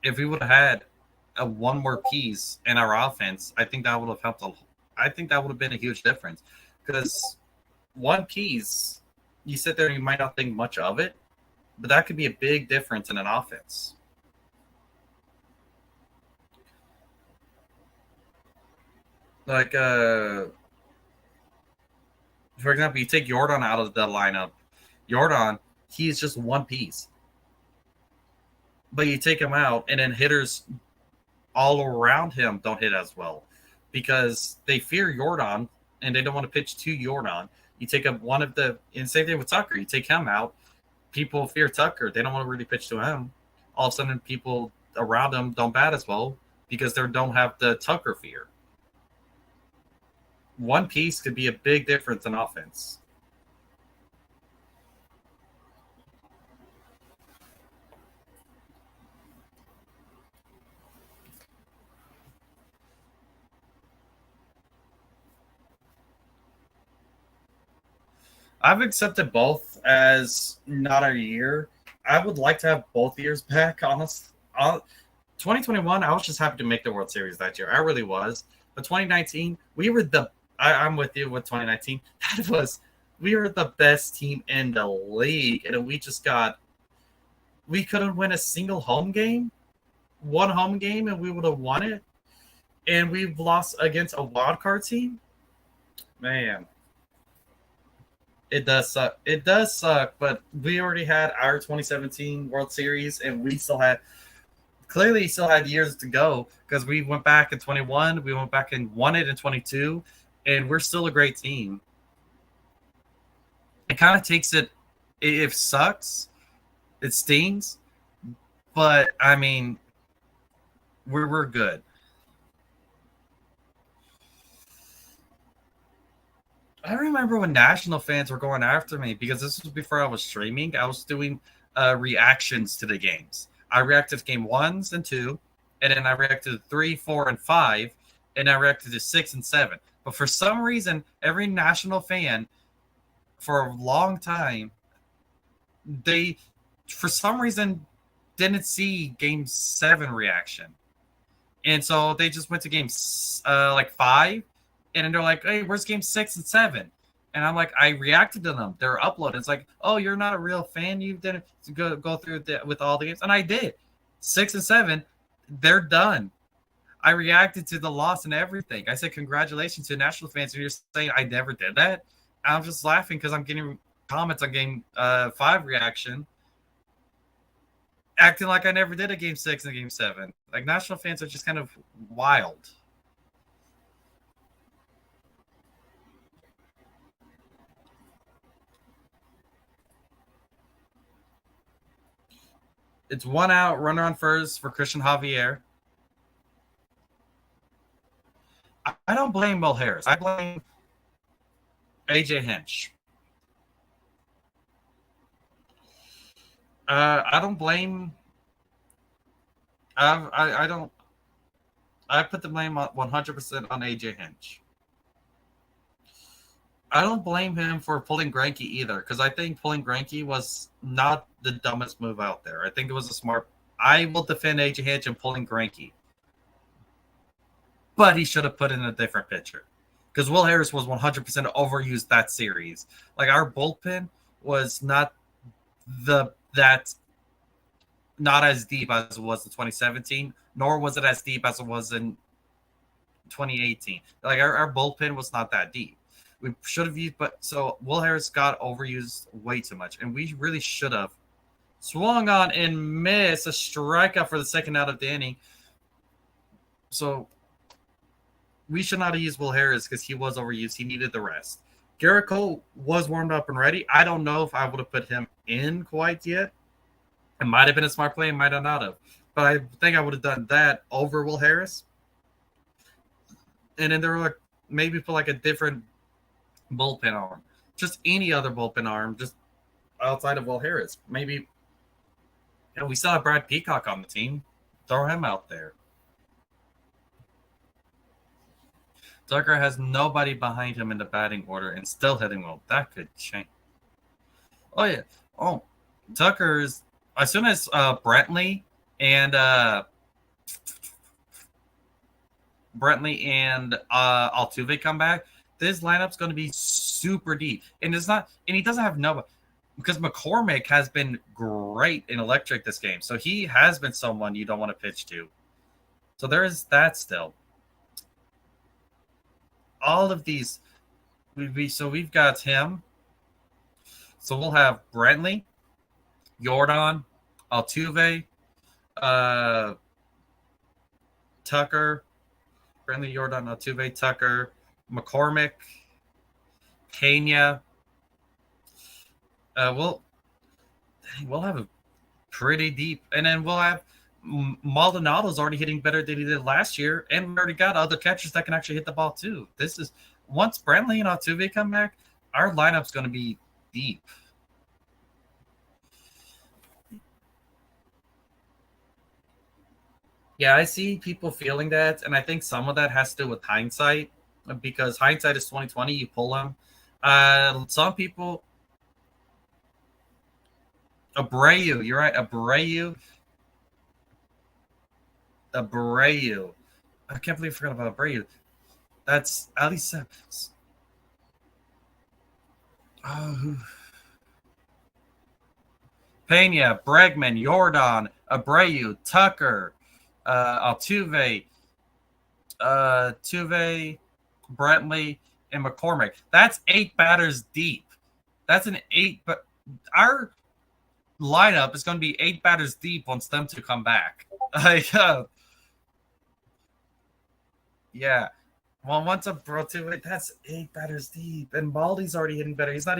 If we would have had one more piece in our offense, I think that would have helped. I think that would have been a huge difference. Because one piece, you sit there and you might not think much of it, but that could be a big difference in an offense. Like, for example, you take Jordan out of the lineup. Jordan, he's just one piece. But you take him out, and then hitters all around him don't hit as well because they fear Jordan, and they don't want to pitch to Jordan. You take up one of the – and same thing with Tucker. You take him out, people fear Tucker. They don't want to really pitch to him. All of a sudden, people around him don't bat as well because they don't have the Tucker fear. One piece could be a big difference in offense. I've accepted both as not our year. I would like to have both years back, honest. 2021, I was just happy to make the World Series that year. I really was. But 2019, we were I'm with you with 2019. We were the best team in the league, and we couldn't win a single home game, one home game, and we would have won it. and we've lost against a wild card team. Man, it does suck. It does suck, but we already had our 2017 World Series, and we still had years to go because we went back in 21, we went back and won it in 22, and we're still a great team. It kind of takes it sucks, it stings, but I mean, we're good. I remember when national fans were going after me because this was before I was streaming. I was doing reactions to the games. I reacted to game 1s and 2, and then I reacted to 3, 4, and 5, and I reacted to 6 and 7. But for some reason, every national fan for a long time, they for some reason didn't see game 7 reaction. And so they just went to game like 5, and then they're like, "Hey, where's game 6 and 7?" And I'm like, I reacted to them. They're uploaded. It's like, "Oh, you're not a real fan. You didn't go through with all the games," and I did. 6 and 7, they're done. I reacted to the loss and everything. I said, "Congratulations to national fans." And you're saying I never did that. I'm just laughing because I'm getting comments on game 5 reaction, acting like I never did a game 6 and a game 7. Like, national fans are just kind of wild. It's 1 out, runner on first for Christian Javier. I don't blame Will Harris. I blame AJ Hinch. I don't blame. I don't. I put the blame 100% on AJ Hinch. I don't blame him for pulling Greinke either, because I think pulling Greinke was not the dumbest move out there. I think it was a smart. I will defend AJ Hinch and pulling Greinke, but he should have put in a different pitcher, because Will Harris was 100% overused that series. Like, our bullpen was not not as deep as it was in 2017, nor was it as deep as it was in 2018. Like, our bullpen was not that deep. We should have used, but so Will Harris got overused way too much, and we really should have swung on and missed a strikeout for the second out of the inning. So we should not have used Will Harris because he was overused. He needed the rest. Garrett Cole was warmed up and ready. I don't know if I would have put him in quite yet. It might have been a smart play, it might have not have. But I think I would have done that over Will Harris. And then there were like maybe put like a different bullpen arm. Just any other bullpen arm, just outside of Will Harris. Maybe we still have Brad Peacock on the team. Throw him out there. Tucker has nobody behind him in the batting order and still hitting well. That could change. Oh, yeah. Oh, Tucker's as soon as Brentley and Altuve come back, this lineup's going to be super deep. And it's not, and he doesn't have nobody because McCormick has been great in electric this game. So he has been someone you don't want to pitch to. So there is that still. All of these, we've got him. So we'll have Brentley, Jordan, Altuve, Tucker, Brentley, Jordan, Altuve, Tucker, McCormick, Pena. We'll have a pretty deep, and then we'll have Maldonado's already hitting better than he did last year, and we already got other catchers that can actually hit the ball too. This is once Brentley and Altuve come back, our lineup's going to be deep. Yeah, I see people feeling that, and I think some of that has to do with hindsight, because hindsight is 2020. You pull them. Some people, Abreu, you're right, Abreu. I can't believe I forgot about Abreu. That's at least. Pena, Bregman, Jordan, Abreu, Tucker, Altuve, Tuve, Brentley, and McCormick. That's 8 batters deep. That's an 8, but our lineup is going to be 8 batters deep once them two come back. Yeah. Well, once a bro Tuve, that's 8 batters deep, and Baldy's already hitting better. He's not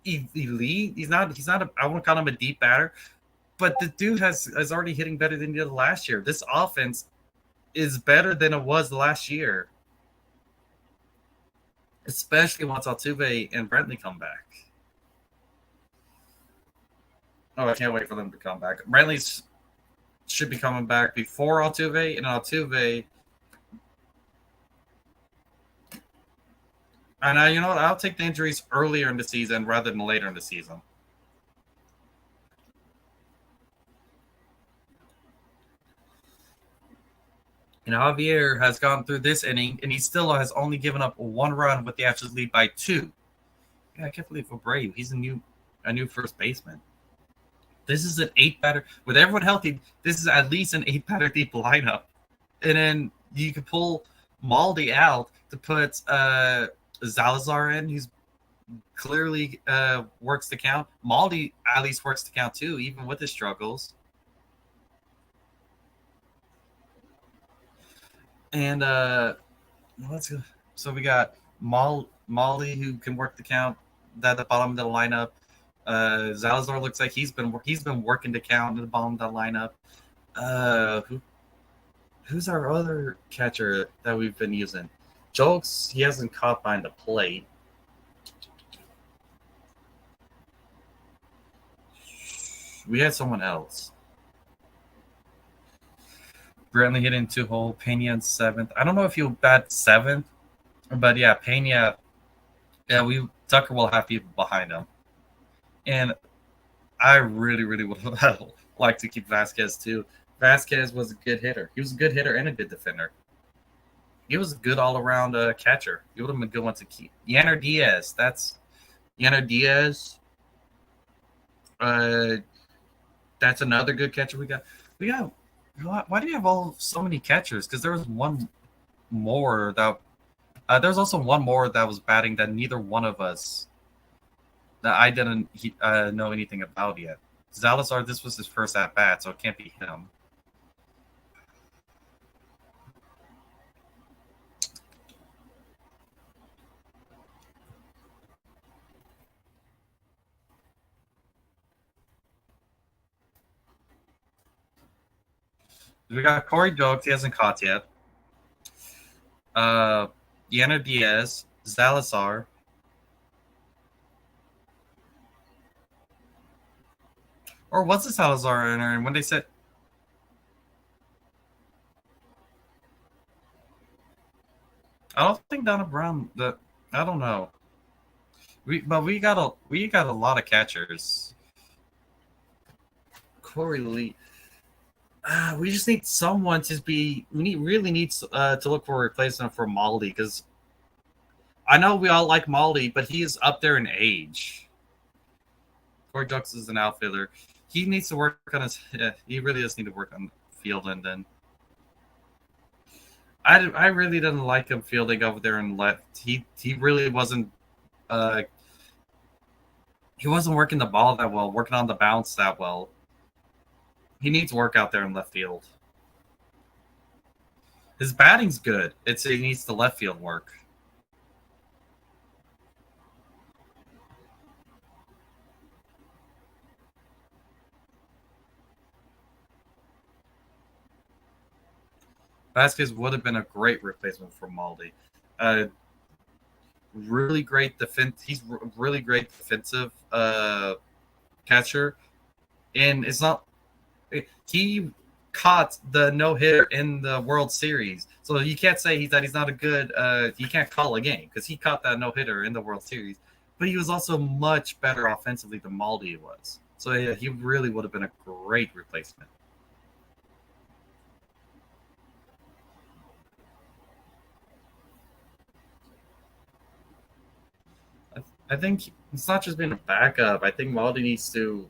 elite. He's not a, I won't call him a deep batter, but the dude is already hitting better than he did last year. This offense is better than it was last year, especially once Altuve and Brentley come back. Oh, I can't wait for them to come back. Brentley should be coming back before Altuve, and Altuve. And you know what? I'll take the injuries earlier in the season rather than later in the season. And Javier has gone through this inning, and he still has only given up 1 run with the Astros lead by 2. Yeah, I can't believe Abreu. He's a new first baseman. This is an 8 batter with everyone healthy. This is at least an 8 batter deep lineup, and then you can pull Maldi out to put Salazar in, who's clearly works the count. Maldi at least works the count too, even with his struggles. And let's go. So we got Molly who can work the count at the bottom of the lineup. Salazar looks like he's been working the count at the bottom of the lineup. Who's our other catcher that we've been using? Jokes, he hasn't caught behind the plate. We had someone else. Brentley hit in 2-hole. Pena in 7th. I don't know if he'll bat 7th, but yeah, Pena. Yeah, Tucker will have people behind him, and I really, really would have liked to keep Vasquez too. Vasquez was a good hitter. He was a good hitter and a good defender. He was a good all-around catcher. He would have been a good one to keep. Yanner Diaz. That's Yanner Diaz. That's another good catcher we got. Why do you have so many catchers? Because there was one more that there's also one more that was batting that neither one of us that I didn't know anything about yet. Salazar, this was his first at bat, so it can't be him. We got Corey Jokes. He hasn't caught yet. Yanner Diaz, Salazar. Or was it Salazar in there? And when they said, I don't think Donna Brown. I don't know. We got a lot of catchers. Corey Lee. We just need someone to be. Really needs to look for a replacement for Maldi, because I know we all like Maldi, but he is up there in age. Corey Jux is an outfielder. He needs to work on his. He really does need to work on fielding. Then I really didn't like him fielding over there in left. He really wasn't. He wasn't working the ball that well, working on the bounce that well. He needs work out there in left field. His batting's good. He needs the left field work. Vasquez would have been a great replacement for Maldi. Really great defense. He's really great defensive catcher, and it's not. He caught the no-hitter in the World Series, so you can't say that he's not a good. He can't call a game because he caught that no-hitter in the World Series, but he was also much better offensively than Maldi was. So yeah, he really would have been a great replacement. I think it's not just being a backup. I think Maldi needs to.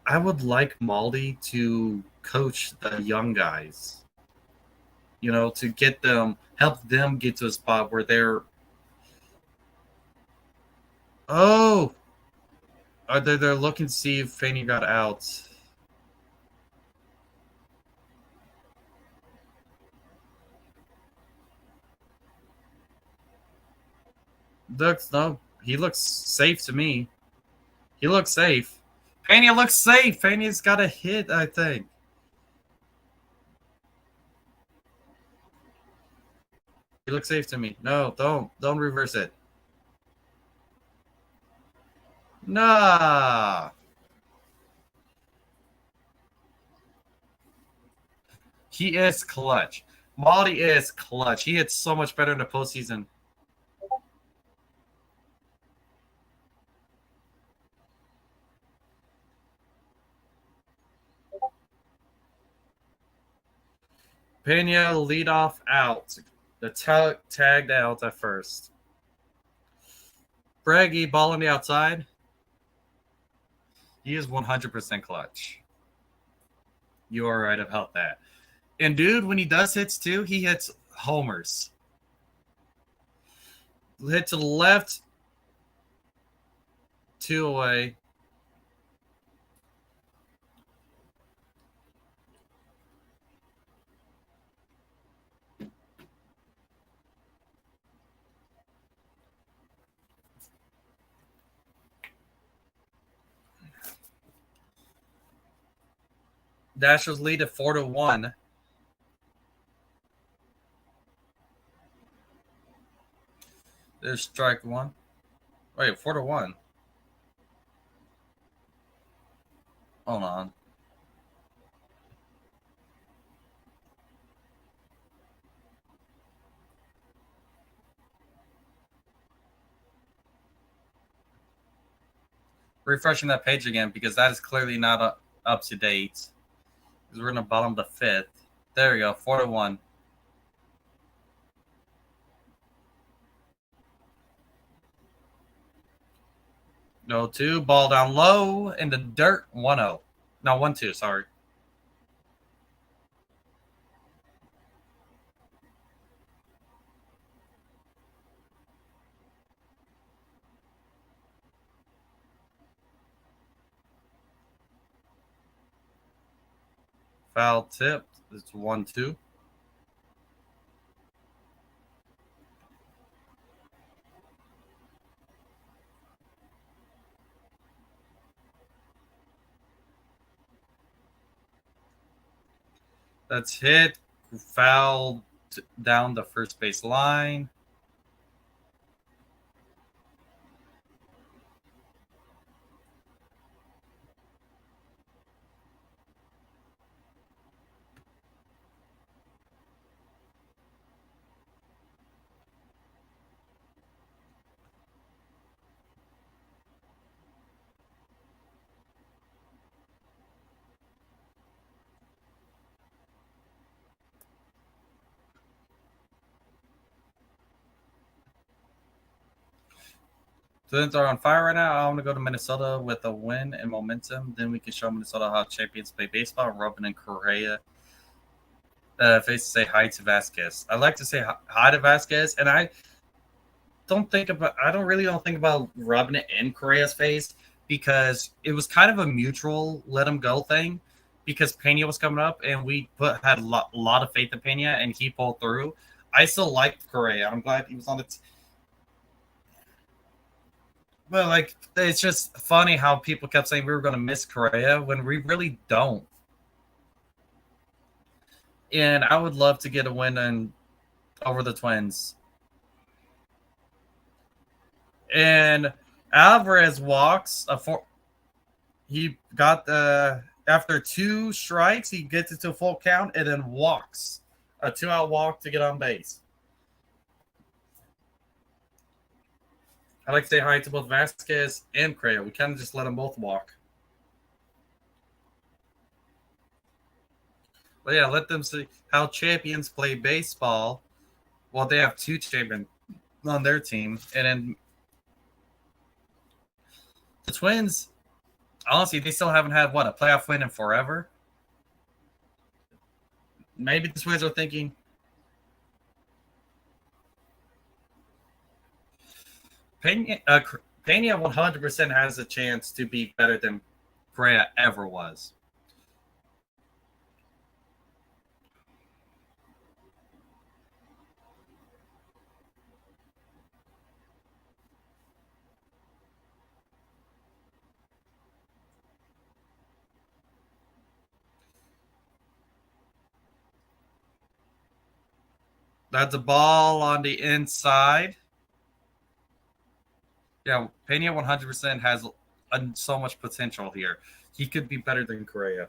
I would like Maldi to coach the young guys. to get them, help them get to a spot where they're, they're looking to see if Fanny got out. No, he looks safe to me. He looks safe. Pena looks safe. Pena's got a hit, I think. He looks safe to me. No, don't reverse it. Nah. He is clutch. Molly is clutch. He hits so much better in the postseason. Pena lead off out. The tagged out at first. Braggy ball on the outside. He is 100% clutch. You are right about that. And dude, when he does hits too, he hits homers. Hit to the left. 2 away. The Astros lead at 4-1. There's strike one. Wait, 4-1. Hold on. Refreshing that page again because that is clearly not up to date. Because we're in the bottom of the fifth. There we go, 4-1. No 2, ball down low in the dirt, 1-0. No, 1-2, sorry. Foul tipped. It's 1-2. That's hit. Fouled down the first base line. Twins are on fire right now. I want to go to Minnesota with a win and momentum. Then we can show Minnesota how champions play baseball. Robin and Correa face to say hi to Vasquez. I like to say hi to Vasquez, and I don't think about Robin and Correa's face because it was kind of a mutual let him go thing because Pena was coming up and we had a lot of faith in Pena and he pulled through. I still liked Correa. I'm glad he was on the But like, it's just funny how people kept saying we were going to miss Correa when we really don't. And I would love to get a win over the Twins. And Alvarez walks he got after 2 strikes, he gets it to a full count and then walks a 2-out walk to get on base. I'd like to say hi to both Vasquez and Correa. We kind of just let them both walk. But yeah, let them see how champions play baseball. Well, they have 2 champions on their team. And then the Twins, honestly, they still haven't had, a playoff win in forever? Maybe the Twins are thinking, Pena 100% has a chance to be better than Correa ever was. That's a ball on the inside. Yeah, Pena 100% has so much potential here. He could be better than Correa.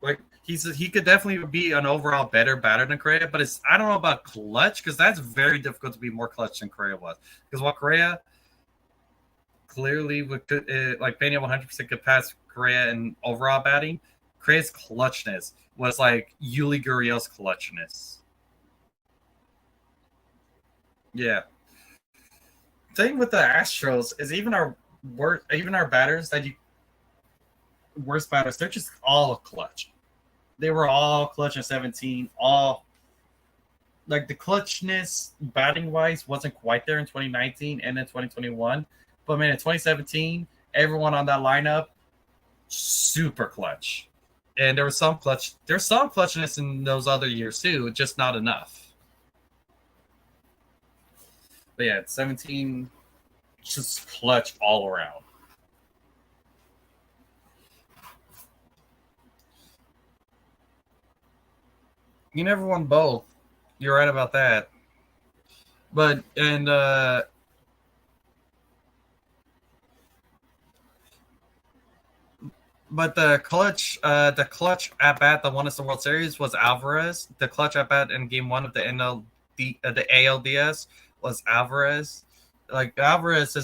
Like he could definitely be an overall better batter than Correa, but I don't know about clutch because that's very difficult to be more clutch than Correa was. Because while Correa clearly like Pena 100% could pass Correa in overall batting, Correa's clutchness was like Yuli Gurriel's clutchness. Yeah. Thing with the Astros is even our batters that you worst batters, they're just all clutch. They were all clutch in 17, all like the clutchness batting wise wasn't quite there in 2019 and in 2021. But man, in 2017, everyone on that lineup super clutch. And there's some clutchness in those other years too, just not enough. But yeah, 17 just clutch all around. You never won both. You're right about that. But but the clutch at bat that won us the World Series was Alvarez. The clutch at bat in Game 1 of the the ALDS was Alvarez. Like Alvarez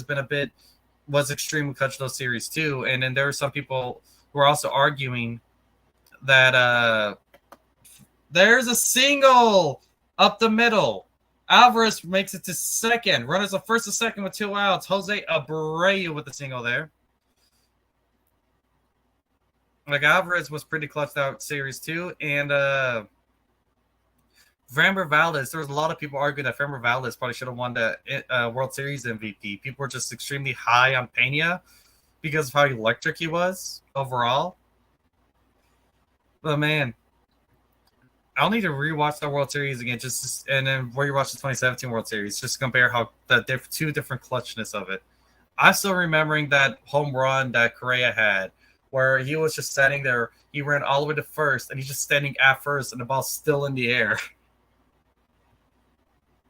was extremely clutch those series too. And then there were some people who are also arguing that there's a single up the middle. Alvarez makes it to second. Runners on first and second with 2 outs. Jose Abreu with the single there. Like Alvarez was pretty clutched out series too, and Framber Valdez. There was a lot of people arguing that Framber Valdez probably should have won the World Series MVP. People were just extremely high on Pena because of how electric he was overall. But man, I'll need to rewatch the World Series again, and then rewatch the 2017 World Series, just to compare how the two different clutchness of it. I'm still remembering that home run that Correa had, where he was just standing there. He ran all the way to first, and he's just standing at first, and the ball's still in the air.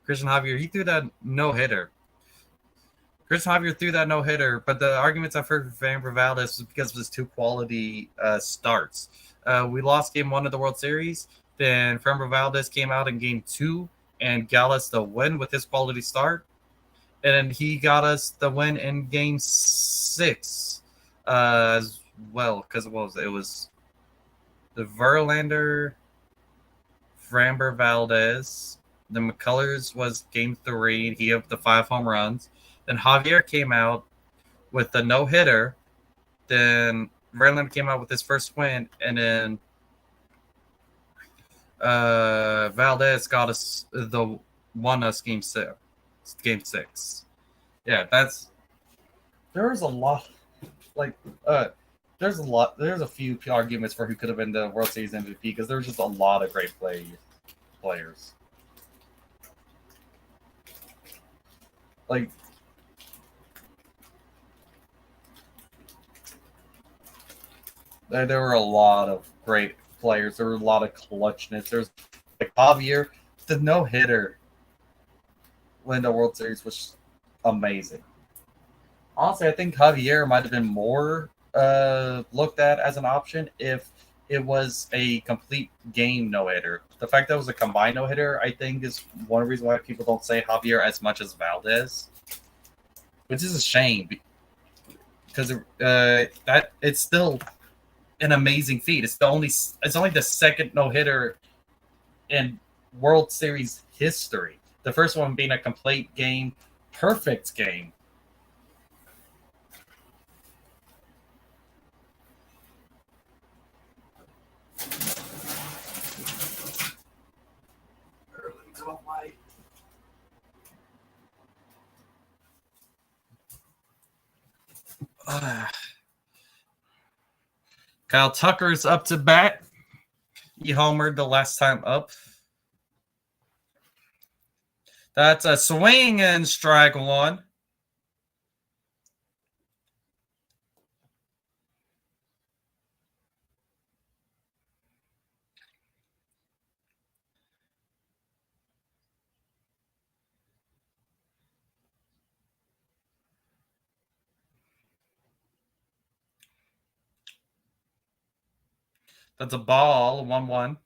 Christian Javier, he threw that no-hitter. Christian Javier threw that no-hitter, but the arguments I've heard from Framber Valdez was because of his two quality starts. We lost Game 1 of the World Series. Then Framber Valdez came out in Game 2 and got us the win with his quality start. And then he got us the win in Game 6 as well, because it was the Verlander, Framber Valdez. The McCullers was Game 3. He had the 5 home runs. Then Javier came out with the no-hitter. Then Verlander came out with his first win. And then Valdez got us won us Game 6. Yeah, there's a lot. Like there's a few arguments for who could have been the World Series MVP because there's just a lot of great players. Like there were a lot of great players. There were a lot of clutchness. There's like Javier, the no-hitter win the World Series was amazing. Honestly, I think Javier might have been more looked at as an option if it was a complete game no-hitter. The fact that it was a combined no-hitter, I think, is one reason why people don't say Javier as much as Valdez, which is a shame because that it's still an amazing feat. It's only the second no-hitter in World Series history. The first one being a complete game, perfect game. Kyle Tucker's up to bat. He homered the last time up. That's a swing and strike one. That's a ball, 1-1.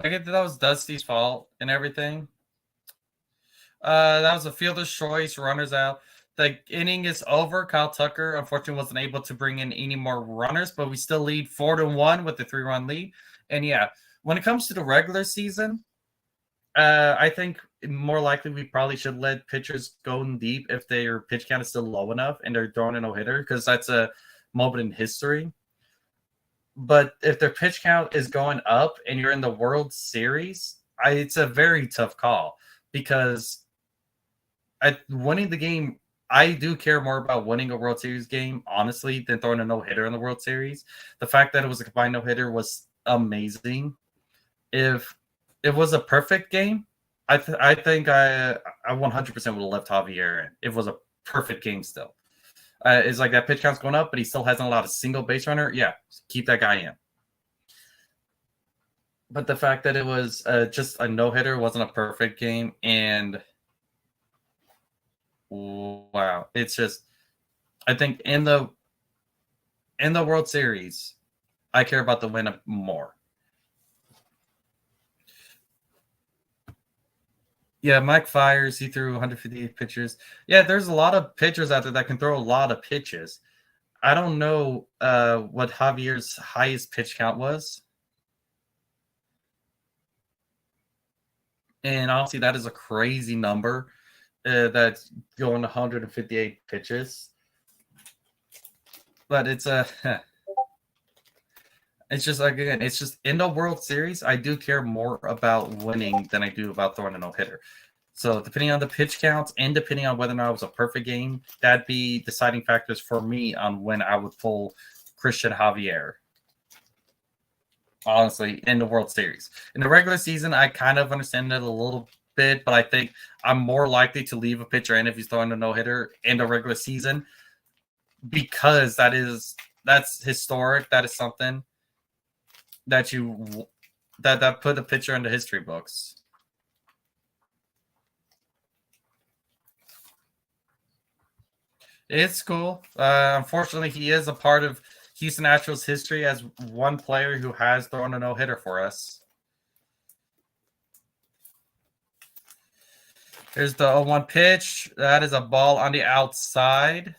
I get that was Dusty's fault and everything. That was a fielder's choice, runners out. The inning is over. Kyle Tucker, unfortunately, wasn't able to bring in any more runners, but we still lead 4-1 with the 3-run lead. And yeah, when it comes to the regular season, I think more likely we probably should let pitchers go in deep if their pitch count is still low enough and they're throwing a no-hitter, because that's a moment in history. But if their pitch count is going up and you're in the World Series, it's a very tough call, because winning the game, I do care more about winning a World Series game, honestly, than throwing a no-hitter in the World Series. The fact that it was a combined no-hitter was amazing. If it was a perfect game, I think I 100% would have left Javier in. It was a perfect game still. It's like that pitch count's going up, but he still hasn't allowed a single base runner. Yeah, keep that guy in. But the fact that it was just a no-hitter, wasn't a perfect game, and wow, it's just, I think in the World Series, I care about the win more. Yeah, Mike Fiers, he threw 158 pitches. Yeah, there's a lot of pitchers out there that can throw a lot of pitches. I don't know what Javier's highest pitch count was. And honestly, that is a crazy number. That's going 158 pitches. But it's it's just, again, it's just in the World Series, I do care more about winning than I do about throwing a no-hitter. So depending on the pitch counts and depending on whether or not it was a perfect game, that'd be deciding factors for me on when I would pull Christian Javier. Honestly, in the World Series. In the regular season, I kind of understand it a little bit, but I think I'm more likely to leave a pitcher in if he's throwing a no-hitter in the regular season, because that's historic. That is something that that put a pitcher in the history books. It's cool. Unfortunately, he is a part of Houston Astros history as one player who has thrown a no-hitter for us. Here's the 0-1 pitch. That is a ball on the outside.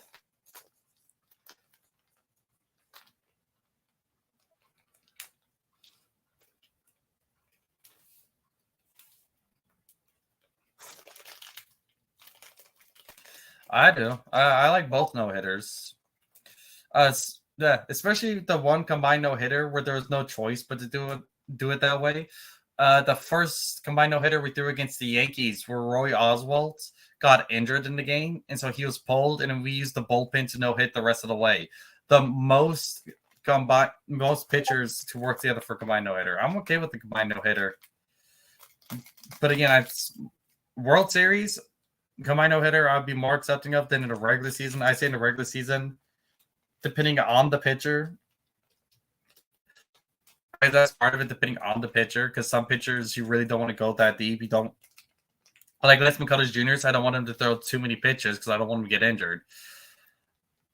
I do. I like both no-hitters. Yeah, especially the one combined no-hitter where there was no choice but to do it that way. The first combined no-hitter we threw against the Yankees, where Roy Oswalt got injured in the game, and so he was pulled, and we used the bullpen to no-hit the rest of the way. The most pitchers to work together for combined no-hitter. I'm okay with the combined no-hitter. But again, World Series, combined no-hitter, I'd be more accepting of than in a regular season. I say in the regular season, depending on the pitcher, that's part of it, depending on the pitcher, because some pitchers you really don't want to go that deep. You don't, like Les McCullers Jr.'s, I don't want him to throw too many pitches because I don't want him to get injured.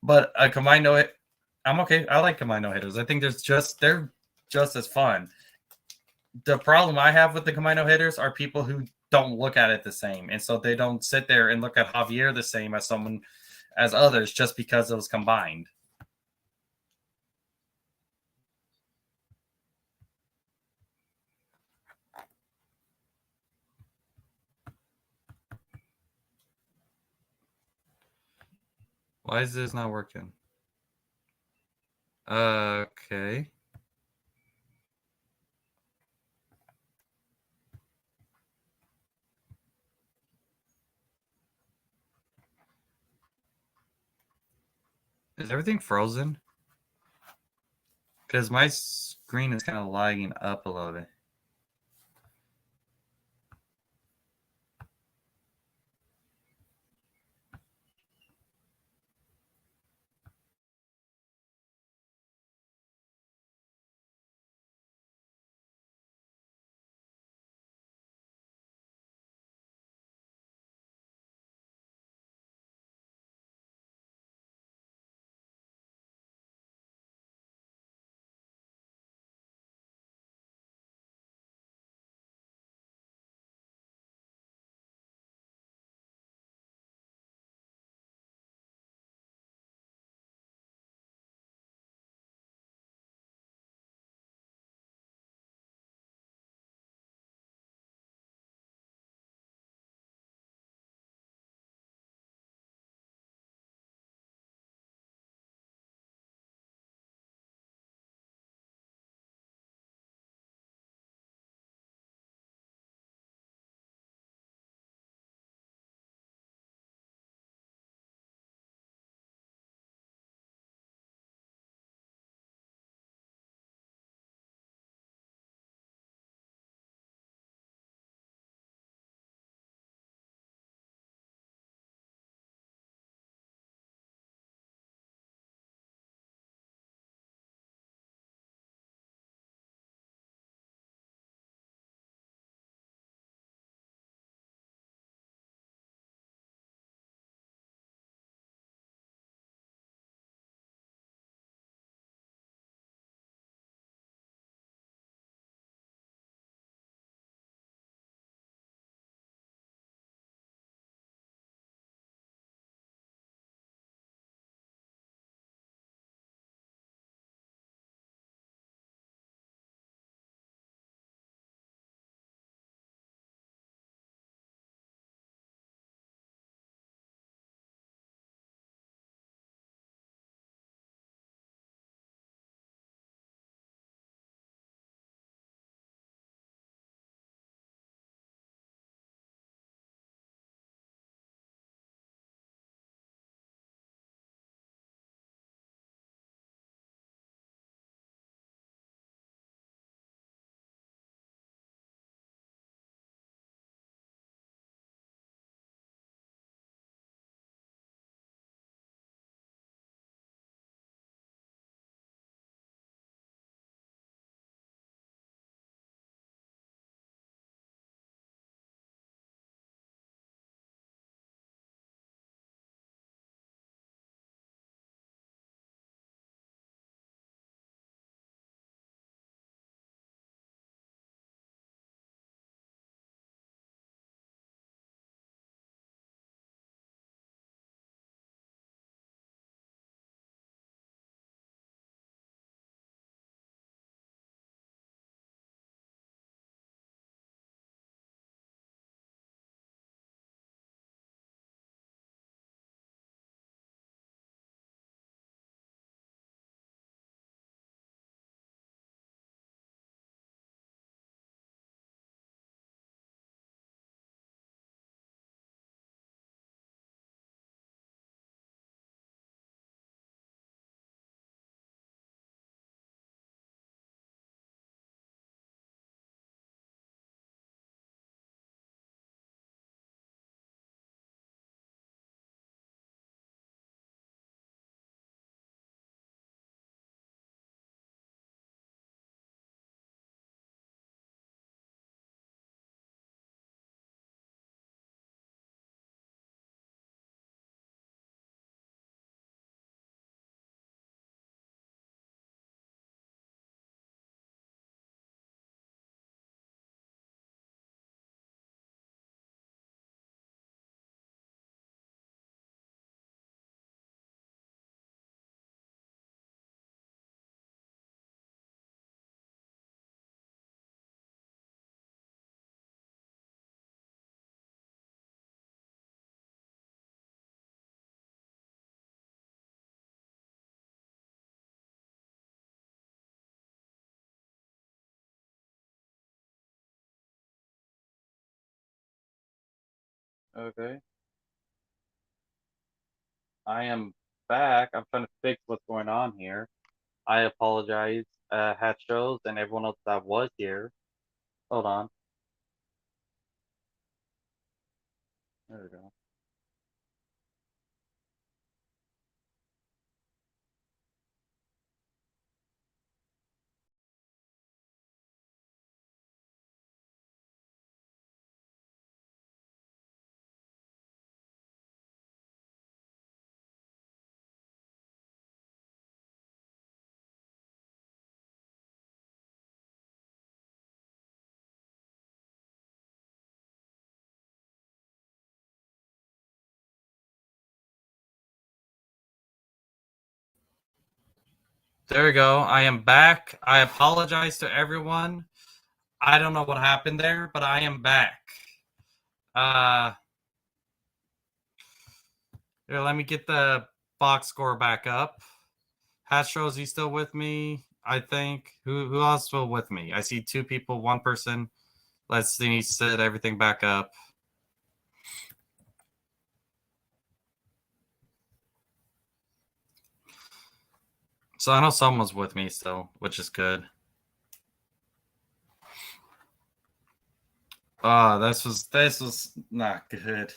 But a combined no-hit, I'm okay. I like combined no-hitters. I think they're just as fun. The problem I have with the combined no-hitters are people who don't look at it the same, and so they don't sit there and look at Javier the same as others just because it was combined. Why is this not working? Okay. Is everything frozen? Because my screen is kind of lagging up a little bit. Okay. I am back. I'm trying to fix what's going on here. I apologize, Astros and everyone else that was here. Hold on. There we go. There we go. I am back. I apologize to everyone. I don't know what happened there, but I am back. Uh, Here, let me get the box score back up. Astros, you still with me? I think. Who else still with me? I see two people, one person. Let's see, set everything back up. So I know someone's with me still, which is good. Oh, this was not good.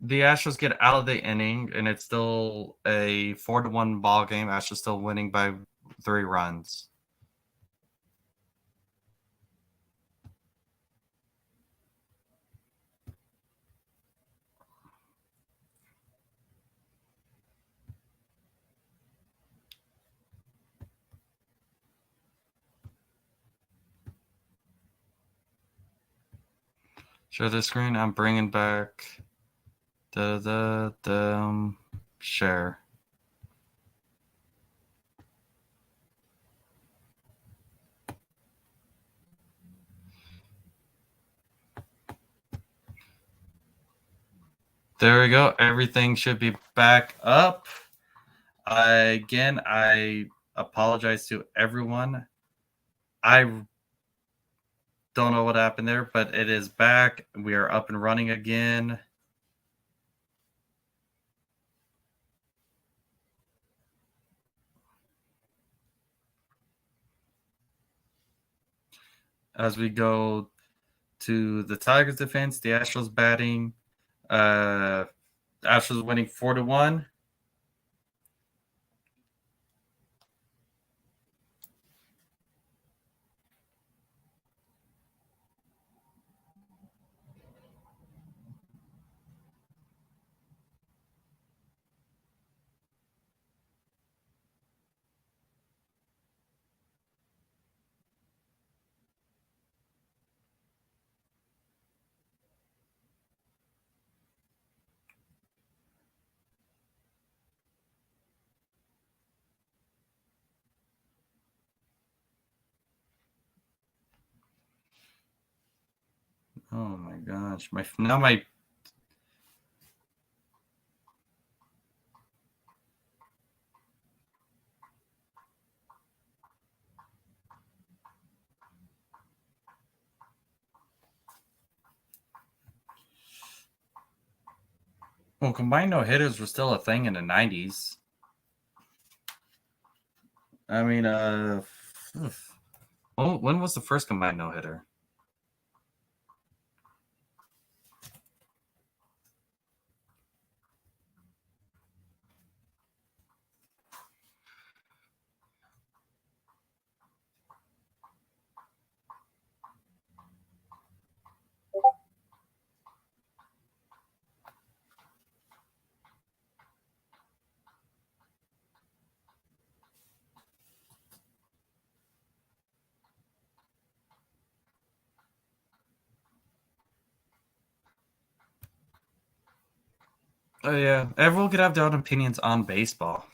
The Astros get out of the inning, and it's still a 4-1 ball game. Astros still winning by 3 runs. Share the screen. I'm bringing back the share. There we go. Everything should be back up. I apologize to everyone. I don't know what happened there, but it is back. We are up and running again. As we go to the Tigers defense, the Astros batting. Astros winning 4-1. Oh my gosh. My well, combined no hitters were still a thing in the 90s. I mean, when was the first combined no hitter? Oh yeah, everyone could have their own opinions on baseball.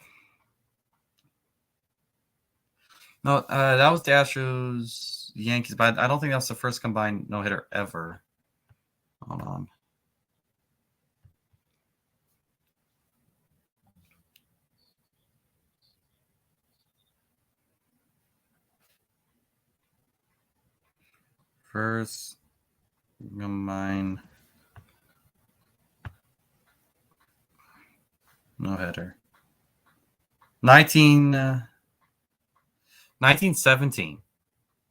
No, that was the Astros Yankees, but I don't think that was the first combined no hitter ever. Hold on. First combined no hitter. 1917.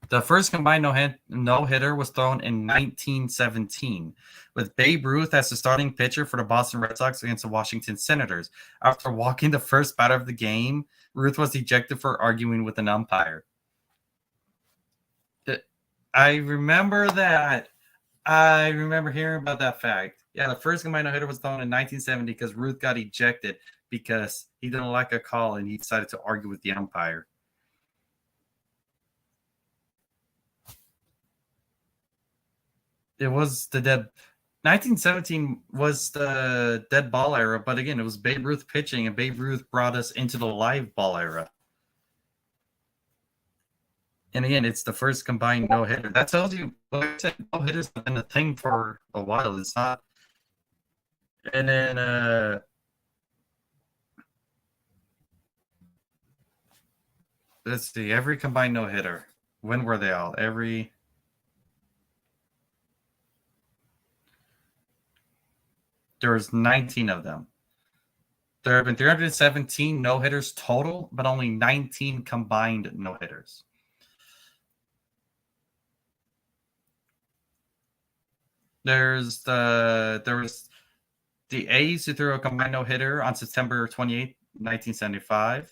The first combined no hitter was thrown in 1917, with Babe Ruth as the starting pitcher for the Boston Red Sox against the Washington Senators. After walking the first batter of the game, Ruth was ejected for arguing with an umpire. I remember that. I remember hearing about that fact. Yeah, the first combined no hitter was thrown in 1970 because Ruth got ejected because he didn't like a call and he decided to argue with the umpire. It was the dead 1917 was the dead ball era, but again, it was Babe Ruth pitching, and Babe Ruth brought us into the live ball era. And again, it's the first combined no hitter. That tells you, like I said, no hitters have been a thing for a while. It's not. And then let's see, every combined no hitter. When were they all? There was 19 of them. There have been 317 no hitters total, but only 19 combined no hitters. There was the A's who threw a combined no hitter on September 28, 1975.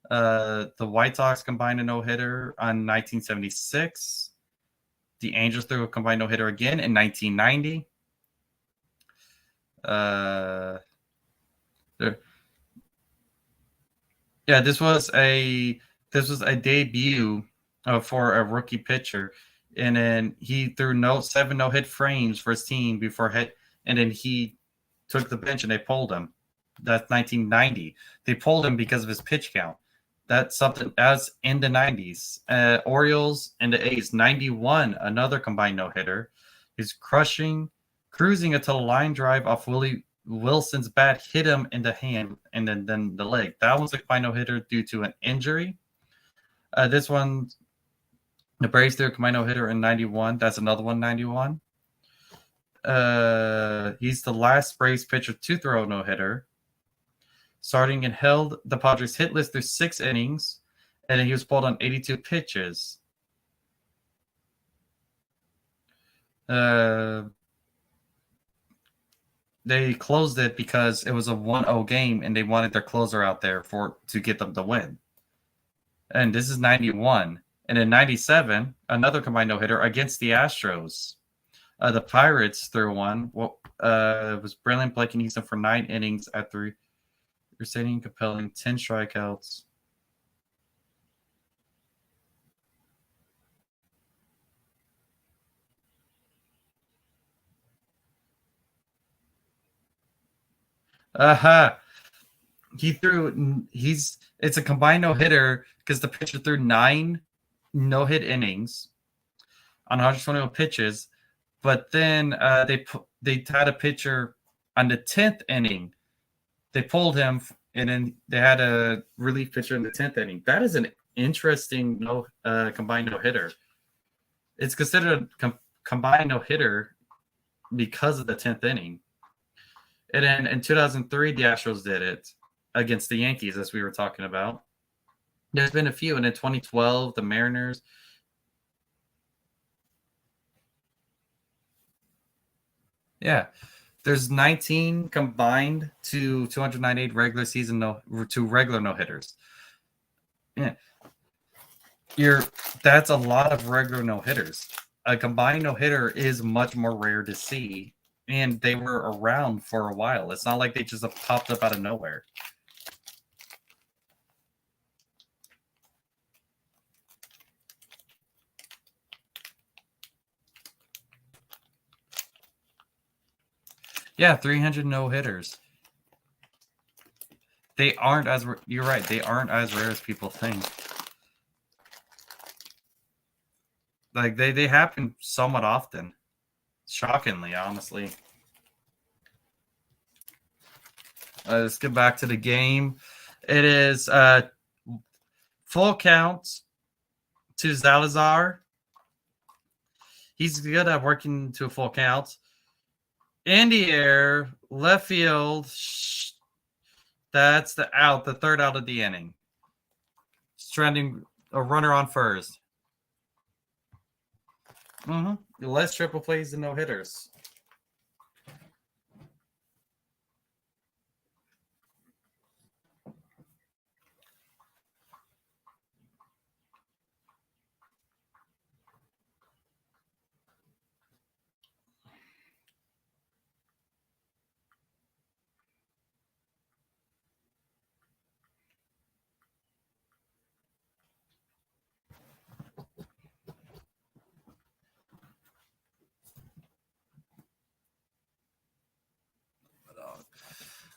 The White Sox combined a no hitter on 1976. The Angels threw a combined no hitter again in 1990. Yeah, this was a debut for a rookie pitcher, and then he threw 7 no hit frames for his team before hit, and then he took the bench and they pulled him. That's 1990. They pulled him because of his pitch count. That's something as in the 90s. Orioles and the A's 91, another combined no hitter. He's cruising until a line drive off Willie Wilson's bat hit him in the hand and then the leg. That was a combined no hitter due to an injury. This one, the Braves threw a combined no hitter in 91. That's another one, 91. He's the last Braves pitcher to throw a no hitter. Starting and held the Padres hitless through 6 innings, and then he was pulled on 82 pitches. They closed it because it was a 1-0 game, and they wanted their closer out there to get them the win. And this is 91. And in 97, another combined no-hitter against the Astros. The Pirates threw one. It was brilliant Blake and Easton for 9 innings at 3. Reciting compelling 10 strikeouts. It's a combined no hitter because the pitcher threw 9 no hit innings on 121 pitches, but then they had a pitcher on the 10th inning. They pulled him, and then they had a relief pitcher in the 10th inning. That is an interesting combined no hitter. It's considered a combined no hitter because of the 10th inning. And then in 2003, the Astros did it against the Yankees, as we were talking about. There's been a few. And in 2012, the Mariners. Yeah. There's 19 combined to 298 regular season to regular no-hitters. Yeah. That's a lot of regular no-hitters. A combined no-hitter is much more rare to see. And they were around for a while. It's not like they just popped up out of nowhere. Yeah, 300 no-hitters. They aren't as you're right. They aren't as rare as people think. Like they happen somewhat often. Shockingly, honestly. Let's get back to the game. It is full count to Salazar. He's good at working to a full count. In the air, left field. That's the out, the third out of the inning. Stranding a runner on first. Less triple plays than no hitters.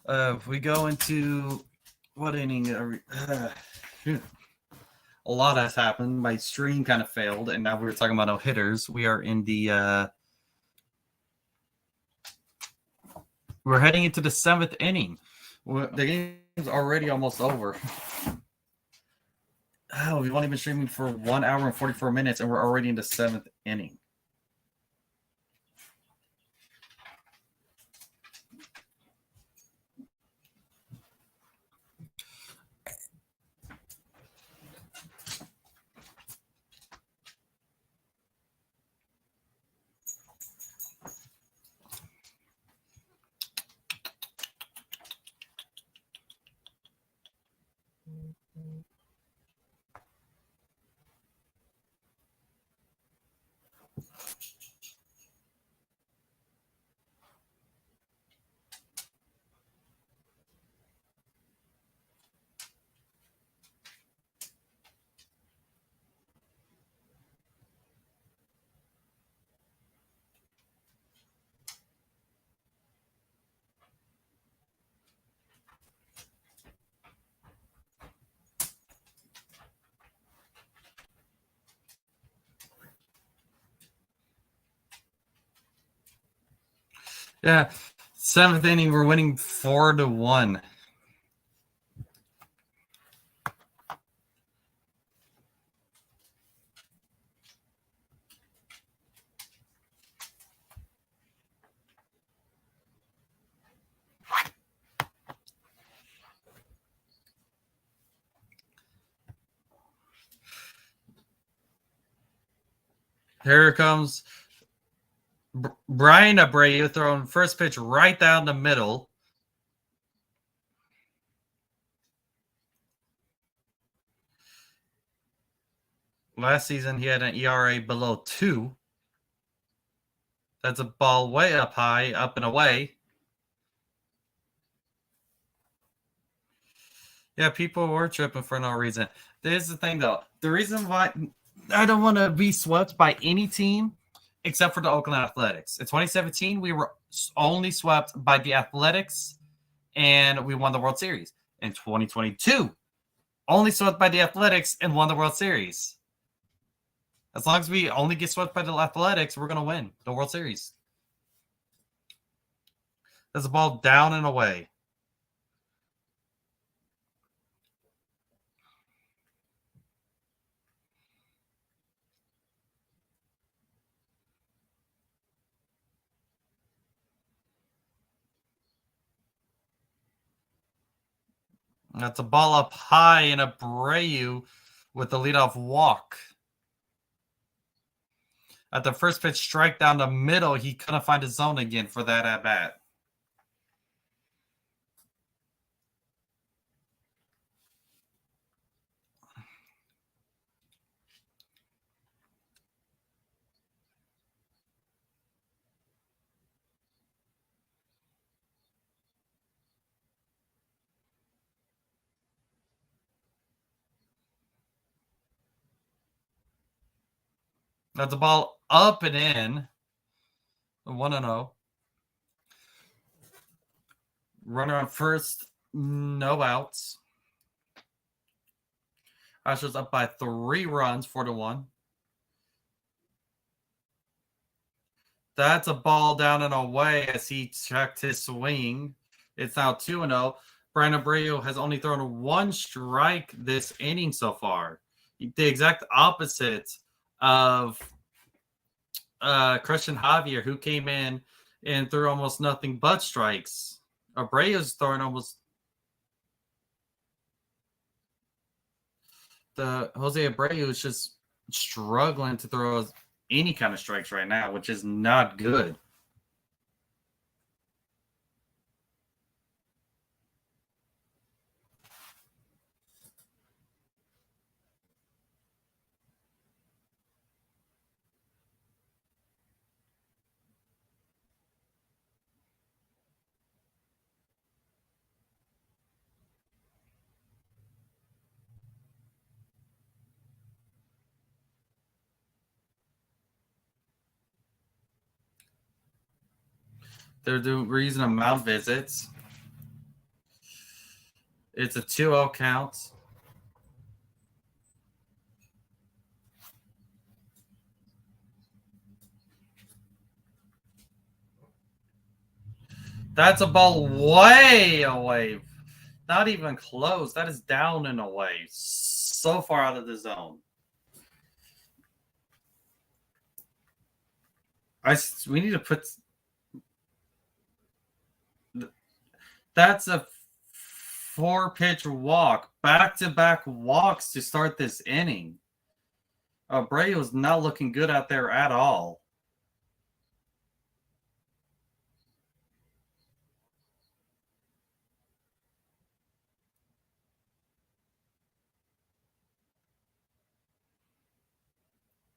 If we go into what inning? A lot has happened. My stream kind of failed, and now we're talking about no hitters. We are in the. We're heading into the 7th inning. The game's already almost over. Oh, we've only been streaming for 1 hour and 44 minutes, and we're already in the 7th inning. Yeah, 7th inning, we're winning 4-1. Here comes Brian Abreu throwing first pitch right down the middle. Last season, he had an ERA below 2. That's a ball way up high, up and away. Yeah, people were tripping for no reason. There's the thing, though. The reason why I don't want to be swept by any team except for the Oakland Athletics. In 2017, we were only swept by the Athletics, and we won the World Series. In 2022, only swept by the Athletics and won the World Series. As long as we only get swept by the Athletics, we're going to win the World Series. There's a ball down and away. That's a ball up high and Abreu with the leadoff walk. At the first pitch strike down the middle, he couldn't find his zone again for that at bat. That's a ball up and in. 1-0. Runner on first No outs. Astros up by 3 runs, 4-1. That's a ball down and away as he checked his swing. It's now 2-0. Brandon Abreu has only thrown 1 strike this inning so far. The exact opposite of Christian Javier, who came in and threw almost nothing but strikes. Abreu's throwing almost. Jose Abreu is just struggling to throw any kind of strikes right now, which is not good. We're using a mound visits. It's a 2-0 count. That's a ball way away. Not even close. That is down and away. So far out of the zone. We need to put. That's a 4-pitch walk. Back-to-back walks to start this inning. Abreu is not looking good out there at all.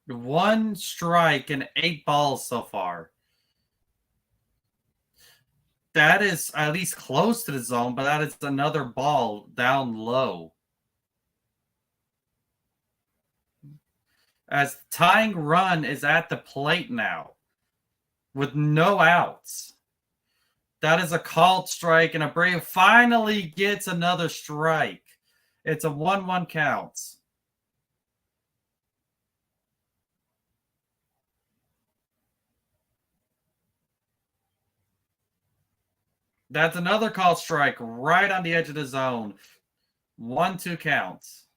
One strike and 8 balls so far. That is at least close to the zone, but that is another ball down low. As tying run is at the plate now with no outs. That is a called strike, and Abreu finally gets another strike. It's a 1-1 count. That's another called strike right on the edge of the zone. 1-2 counts.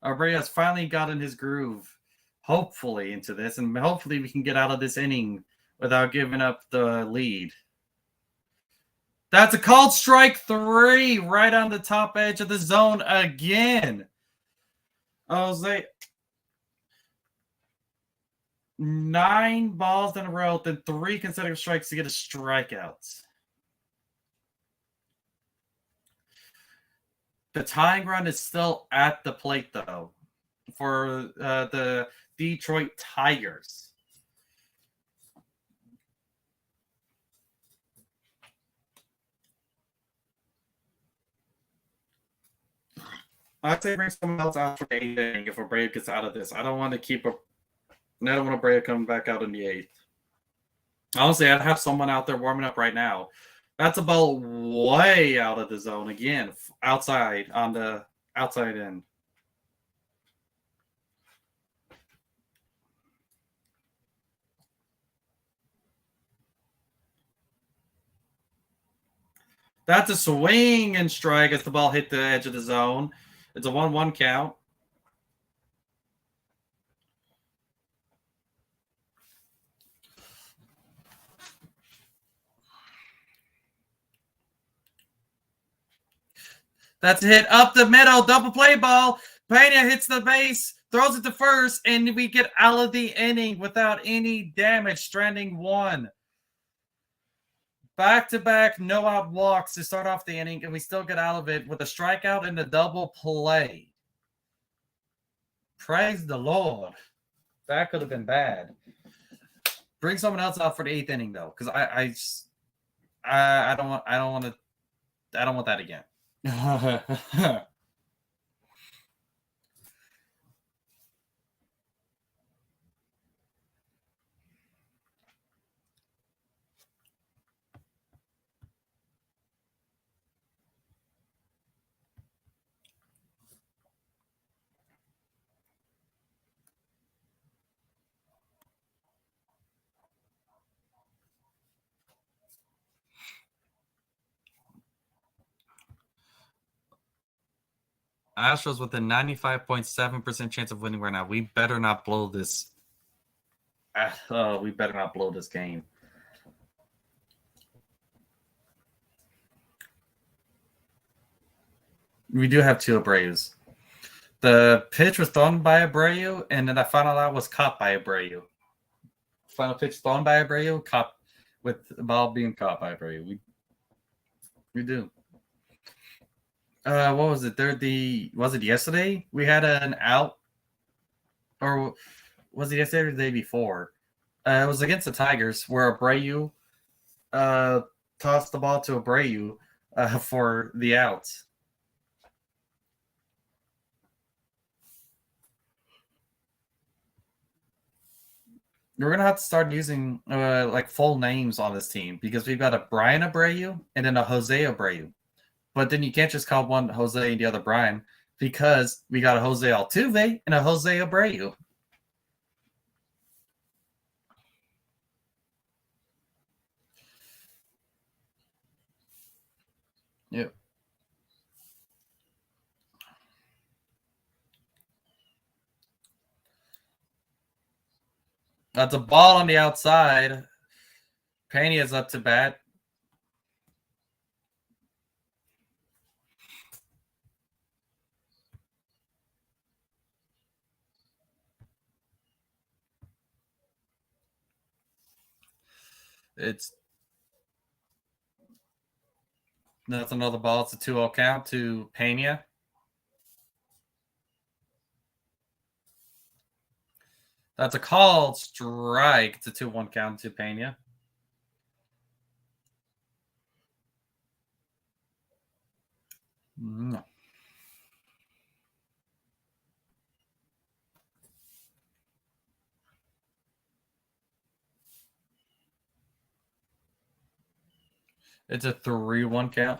Abreu has finally gotten his groove, hopefully, into this, and hopefully we can get out of this inning without giving up the lead. That's a called strike 3 right on the top edge of the zone again. Jose. 9 balls in a row, then 3 consecutive strikes to get a strikeout. The tying run is still at the plate, though, for the Detroit Tigers. I'd say bring someone else out for the 8th inning if Abreu gets out of this. I don't want Abreu coming back out in the 8th. Honestly, I'd have someone out there warming up right now. That's a ball way out of the zone again, outside on the outside end. That's a swing and strike as the ball hit the edge of the zone. It's a 1-1 count. That's a hit up the middle, double play ball. Pena hits the base, throws it to first, and we get out of the inning without any damage, stranding 1. Back-to-back no-out walks to start off the inning, and we still get out of it with a strikeout and a double play. Praise the Lord. That could have been bad. Bring someone else out for the 8th inning, though, because I don't want that again. Astros with a 95.7% chance of winning right now. We better not blow this. We better not blow this game. We do have two Abreu's. The pitch was thrown by Abreu, and then I found out was caught by Abreu. Final pitch thrown by Abreu, caught with the ball being caught by Abreu. We do. What was it? Was it yesterday? We had an out, or was it yesterday or the day before? It was against the Tigers where Abreu tossed the ball to Abreu for the outs. We're gonna have to start using like full names on this team because we've got a Brian Abreu and then a Jose Abreu. But then you can't just call one Jose and the other Brian because we got a Jose Altuve and a Jose Abreu. Yep. That's a ball on the outside. Pena's up to bat. That's another ball. It's a 2-0 count to Pena. That's a called strike. It's a 2-1 count to Pena. No. It's a 3-1 count.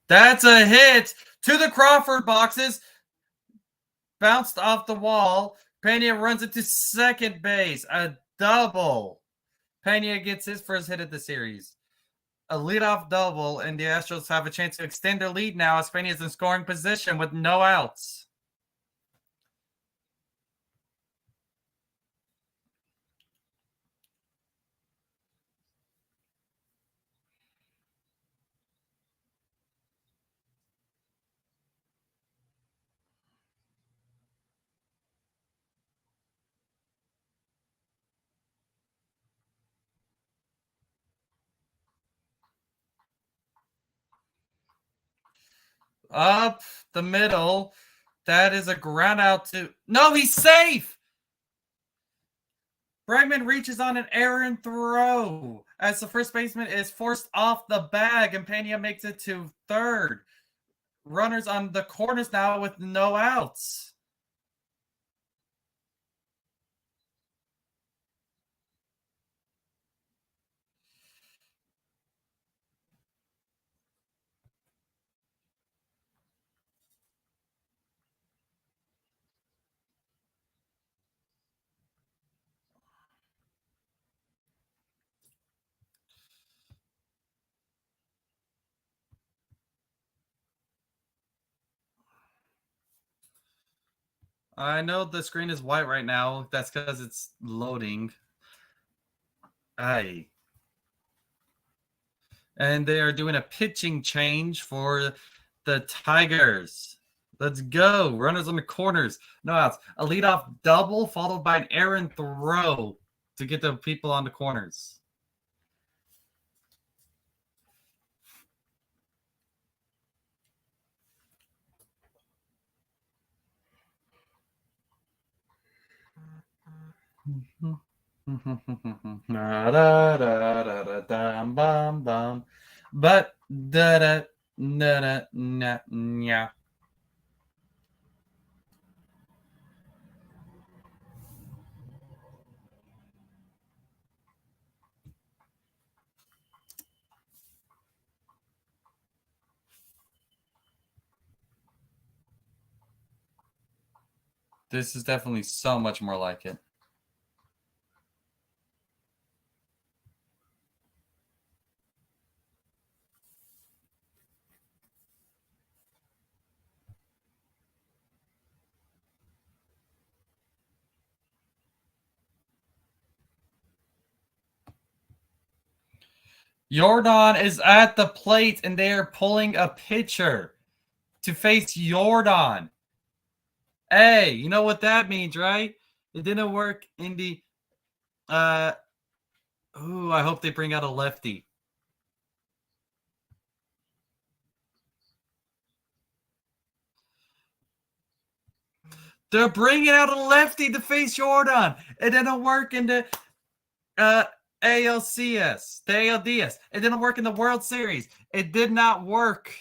That's a hit to the Crawford boxes. Bounced off the wall. Pena runs it to second base. A double. Pena gets his first hit of the series. A leadoff double, and the Astros have a chance to extend their lead now as Pena is in scoring position with no outs. Up the middle. That is a ground out to... No, he's safe! Bregman reaches on an errant throw as the first baseman is forced off the bag and Pena makes it to third. Runners on the corners now with no outs. I know the screen is white right now. That's because it's loading. Aye. And they are doing a pitching change for the Tigers. Let's go. Runners on the corners. No outs. A leadoff double followed by an errant throw to get the people on the corners. But this is definitely so much more like it. Jordan is at the plate, and they are pulling a pitcher to face Jordan. Hey, you know what that means, right? It didn't work in the I hope they bring out a lefty. They're bringing out a lefty to face Jordan. It didn't work in the ALCS, the ALDS. It didn't work in the World Series. It did not work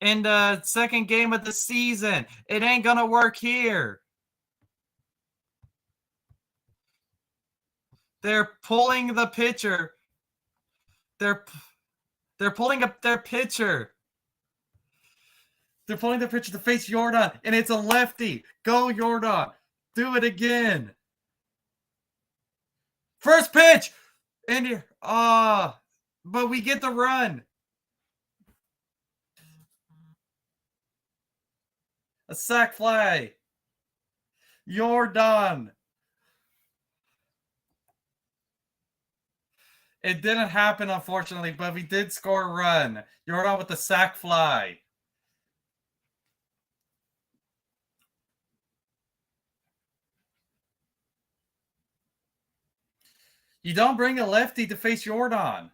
in the second game of the season. It ain't gonna work here. They're pulling the pitcher. They're pulling up their pitcher. They're pulling the pitcher to face Jordan, and it's a lefty. Go, Jordan. Do it again. First pitch. And but we get the run. A sac fly. Jordan. It didn't happen, unfortunately, but we did score a run. Jordan with the sac fly. You don't bring a lefty to face Jordan.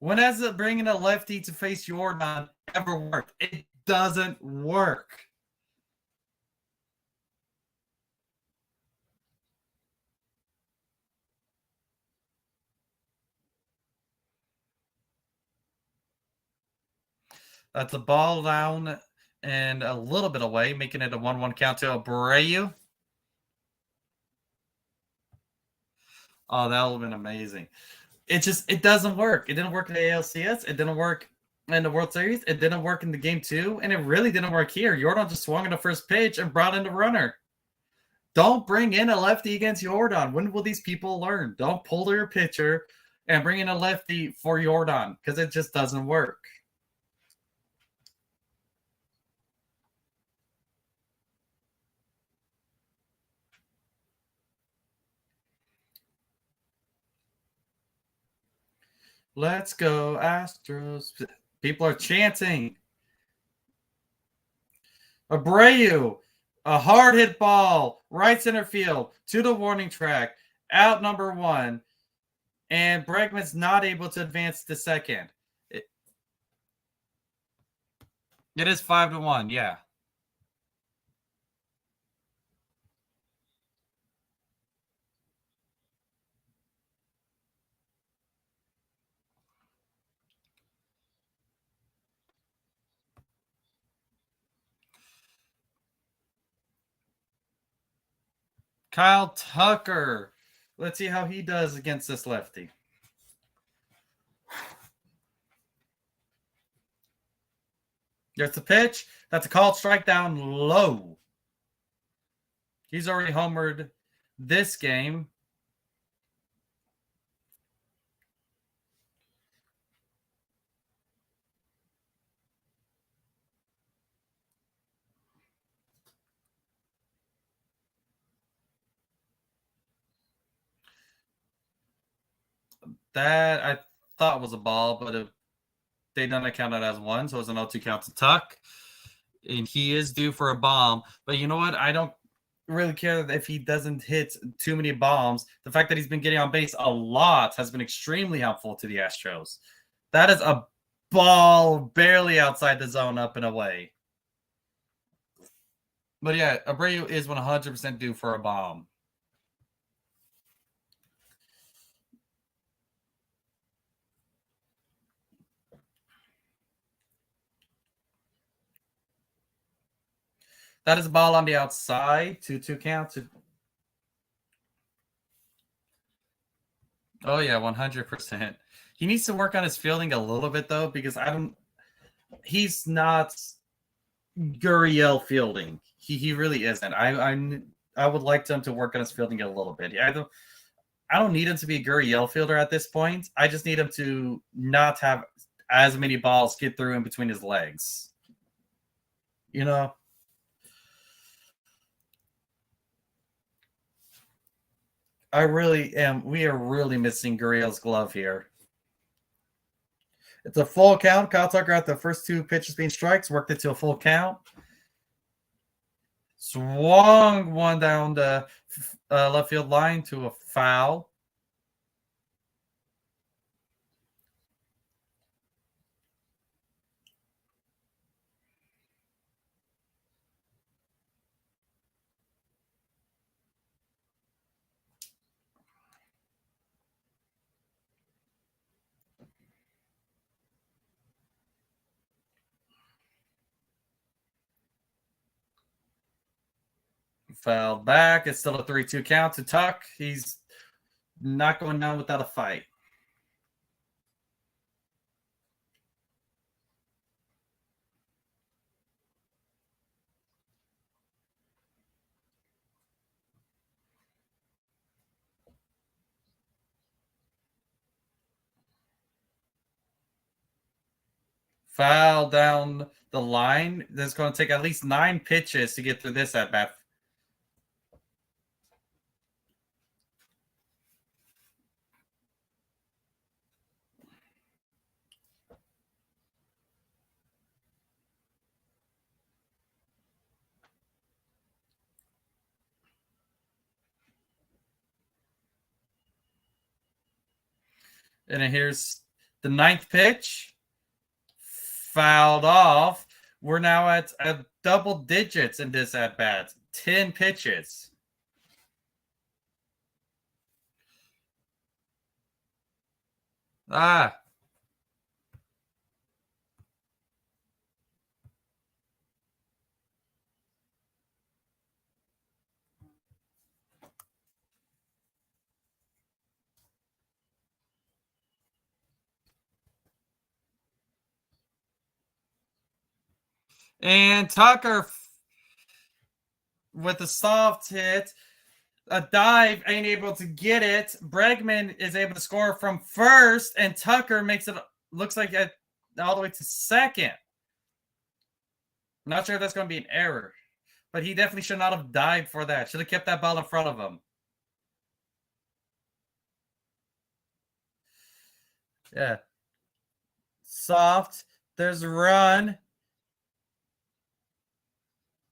When has it bringing a lefty to face Jordan ever worked? It doesn't work. That's a ball down and a little bit away, making it a 1-1 count to Abreu. Oh, that would have been amazing. It doesn't work. It didn't work in the ALCS. It didn't work in the World Series. It didn't work in the game 2, and it really didn't work here. Jordan just swung in the first pitch and brought in the runner. Don't bring in a lefty against Jordan. When will these people learn? Don't pull their pitcher and bring in a lefty for Jordan, because it just doesn't work. Let's go, Astros. People are chanting. Abreu, a hard hit ball, right center field, to the warning track, out number 1. And Bregman's not able to advance to second. It is 5-1, yeah. Kyle Tucker. Let's see how he does against this lefty. There's the pitch. That's a called strike down low. He's already homered this game. That I thought was a ball, but they didn't count it as one, so it's an 0-2 count to Tuck. And he is due for a bomb. But you know what? I don't really care if he doesn't hit too many bombs. The fact that he's been getting on base a lot has been extremely helpful to the Astros. That is a ball barely outside the zone, up and away. But yeah, Abreu is 100% due for a bomb. That is a ball on the outside. 2-2 count. Oh, yeah, 100%. He needs to work on his fielding a little bit, though, because he's not Gurriel fielding. He really isn't. I would like him to work on his fielding a little bit. I don't need him to be a Gurriel fielder at this point. I just need him to not have as many balls get through in between his legs. You know, I really am. We are really missing Gurriel's glove here. It's a full count. Kyle Tucker at the first two pitches being strikes, worked it to a full count. Swung one down the left field line to a foul. Fouled back. It's still a 3-2 count to Tuck. He's not going down without a fight. Foul down the line. That's going to take at least 9 pitches to get through this at bat. And then here's the 9th pitch. Fouled off. We're now at double digits in this at bat. 10 pitches. And Tucker with a soft hit. A dive, ain't able to get it. Bregman is able to score from first, and Tucker makes it, looks like, all the way to second. Not sure if that's going to be an error, but he definitely should not have dived for that. Should have kept that ball in front of him. Yeah. Soft. There's a run.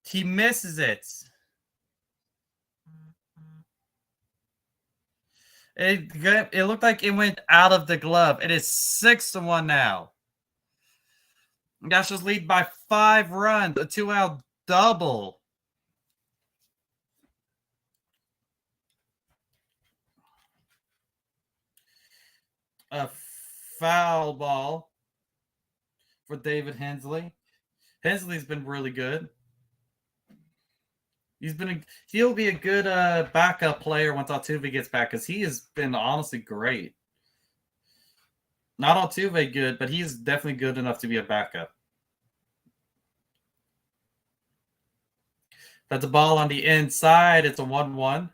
He misses it. It looked like it went out of the glove. It is 6-1 now. Astros lead by 5 runs. A 2-out double. A foul ball for David Hensley. Hensley's been really good. He'll be a good backup player once Altuve gets back, because he has been honestly great. Not Altuve good, but he's definitely good enough to be a backup. That's a ball on the inside. It's a 1-1.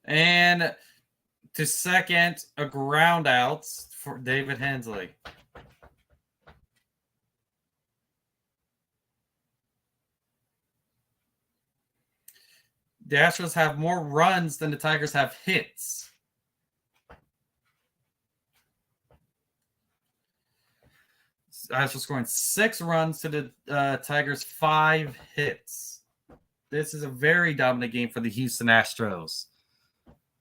And to second, a ground out for David Hensley. The Astros have more runs than the Tigers have hits. Astros scoring 6 runs to the Tigers' 5 hits. This is a very dominant game for the Houston Astros.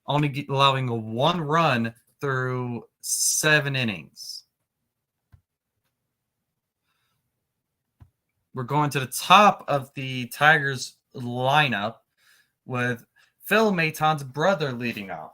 Only allowing a 1 run through 7 innings. We're going to the top of the Tigers lineup with Phil Maton's brother leading off.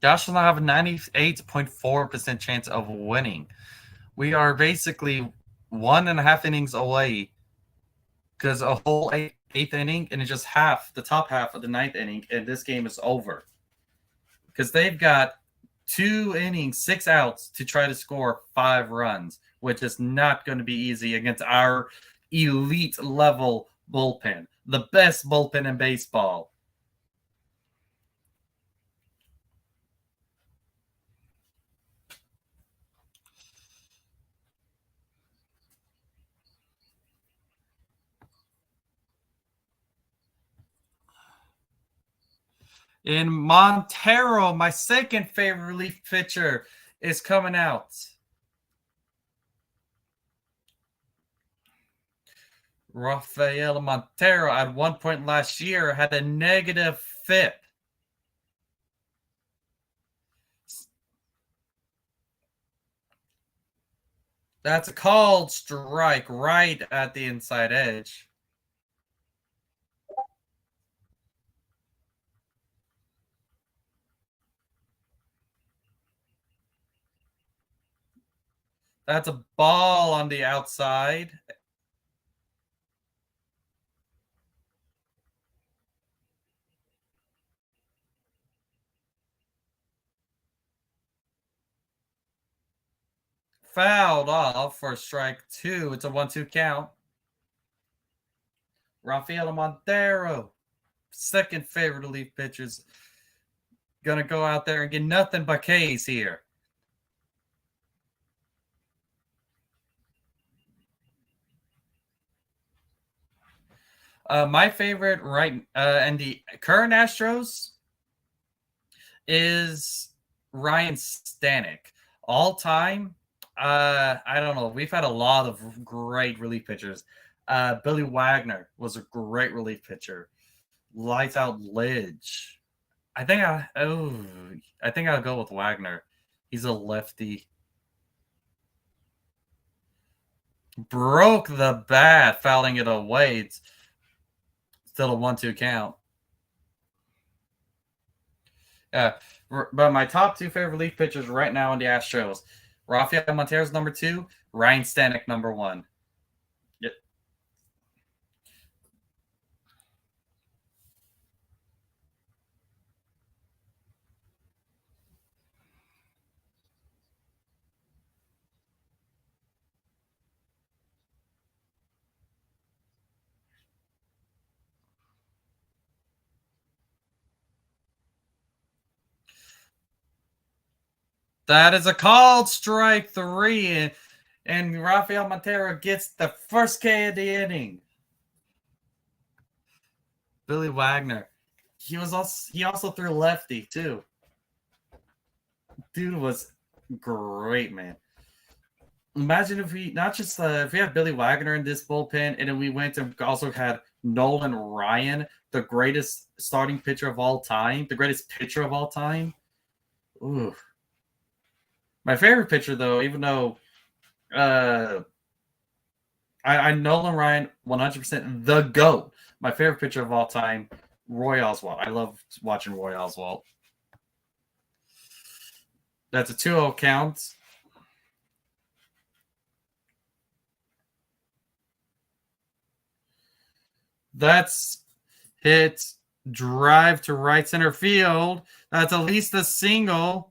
Josh does not have a 98.4% chance of winning. We are basically 1.5 innings away because a whole eighth inning and it's just half, the top half of the ninth inning, and this game is over. Because they've got 2 innings, 6 outs to try to score 5 runs, which is not going to be easy against our elite level bullpen, the best bullpen in baseball. In Montero, my second favorite relief pitcher, is coming out. Rafael Montero, at one point last year, had a negative FIP. That's a called strike right at the inside edge. That's a ball on the outside. Fouled off for strike 2. It's a 1-2 count. Rafael Montero, second favorite relief pitchers, gonna go out there and get nothing but K's here. My favorite and the current Astros is Ryan Stanek. All time, I don't know. We've had a lot of great relief pitchers. Billy Wagner was a great relief pitcher. Lights out Lidge. I think I'll go with Wagner. He's a lefty. Broke the bat, fouling it away. It's still a 1-2 count. Yeah, but my top 2 favorite relief pitchers right now in the Astros: Rafael Montero's number 2, Ryan Stanek number 1. Yep. That is a called strike 3, and Rafael Montero gets the first K of the inning. Billy Wagner, he also threw lefty too. Dude was great, man. Imagine if we if we had Billy Wagner in this bullpen, and then we went and also had Nolan Ryan, the greatest starting pitcher of all time, the greatest pitcher of all time. Ooh. My favorite pitcher, though, even though I Nolan Ryan 100% the GOAT. My favorite pitcher of all time, Roy Oswalt. I love watching Roy Oswalt. That's a 2-0 count. That's hit. Drive to right center field. That's at least a single.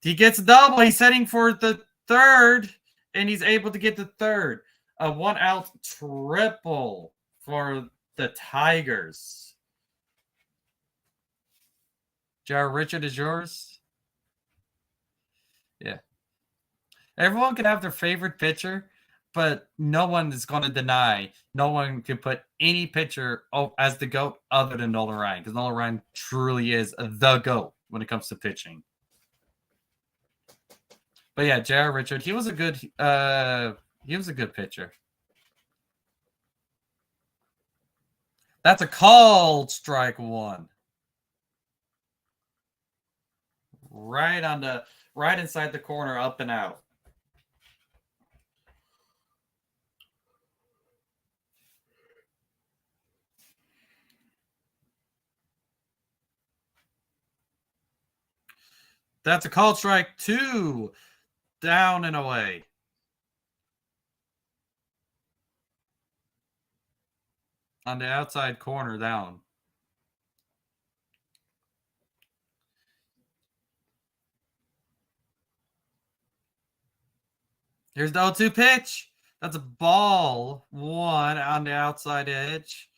He gets a double. He's heading for the third, and he's able to get the third. A 1-out triple for the Tigers. Jar Richard is yours. Yeah. Everyone can have their favorite pitcher, but no one is going to deny. No one can put any pitcher as the GOAT other than Nolan Ryan, because Nolan Ryan truly is the GOAT when it comes to pitching. But yeah, J.R. Richard, he was a good pitcher. That's a called strike 1. Right inside the corner, up and out. That's a called strike 2. Down and away. On the outside corner, down. Here's the 0-2 pitch. That's a ball 1 on the outside edge.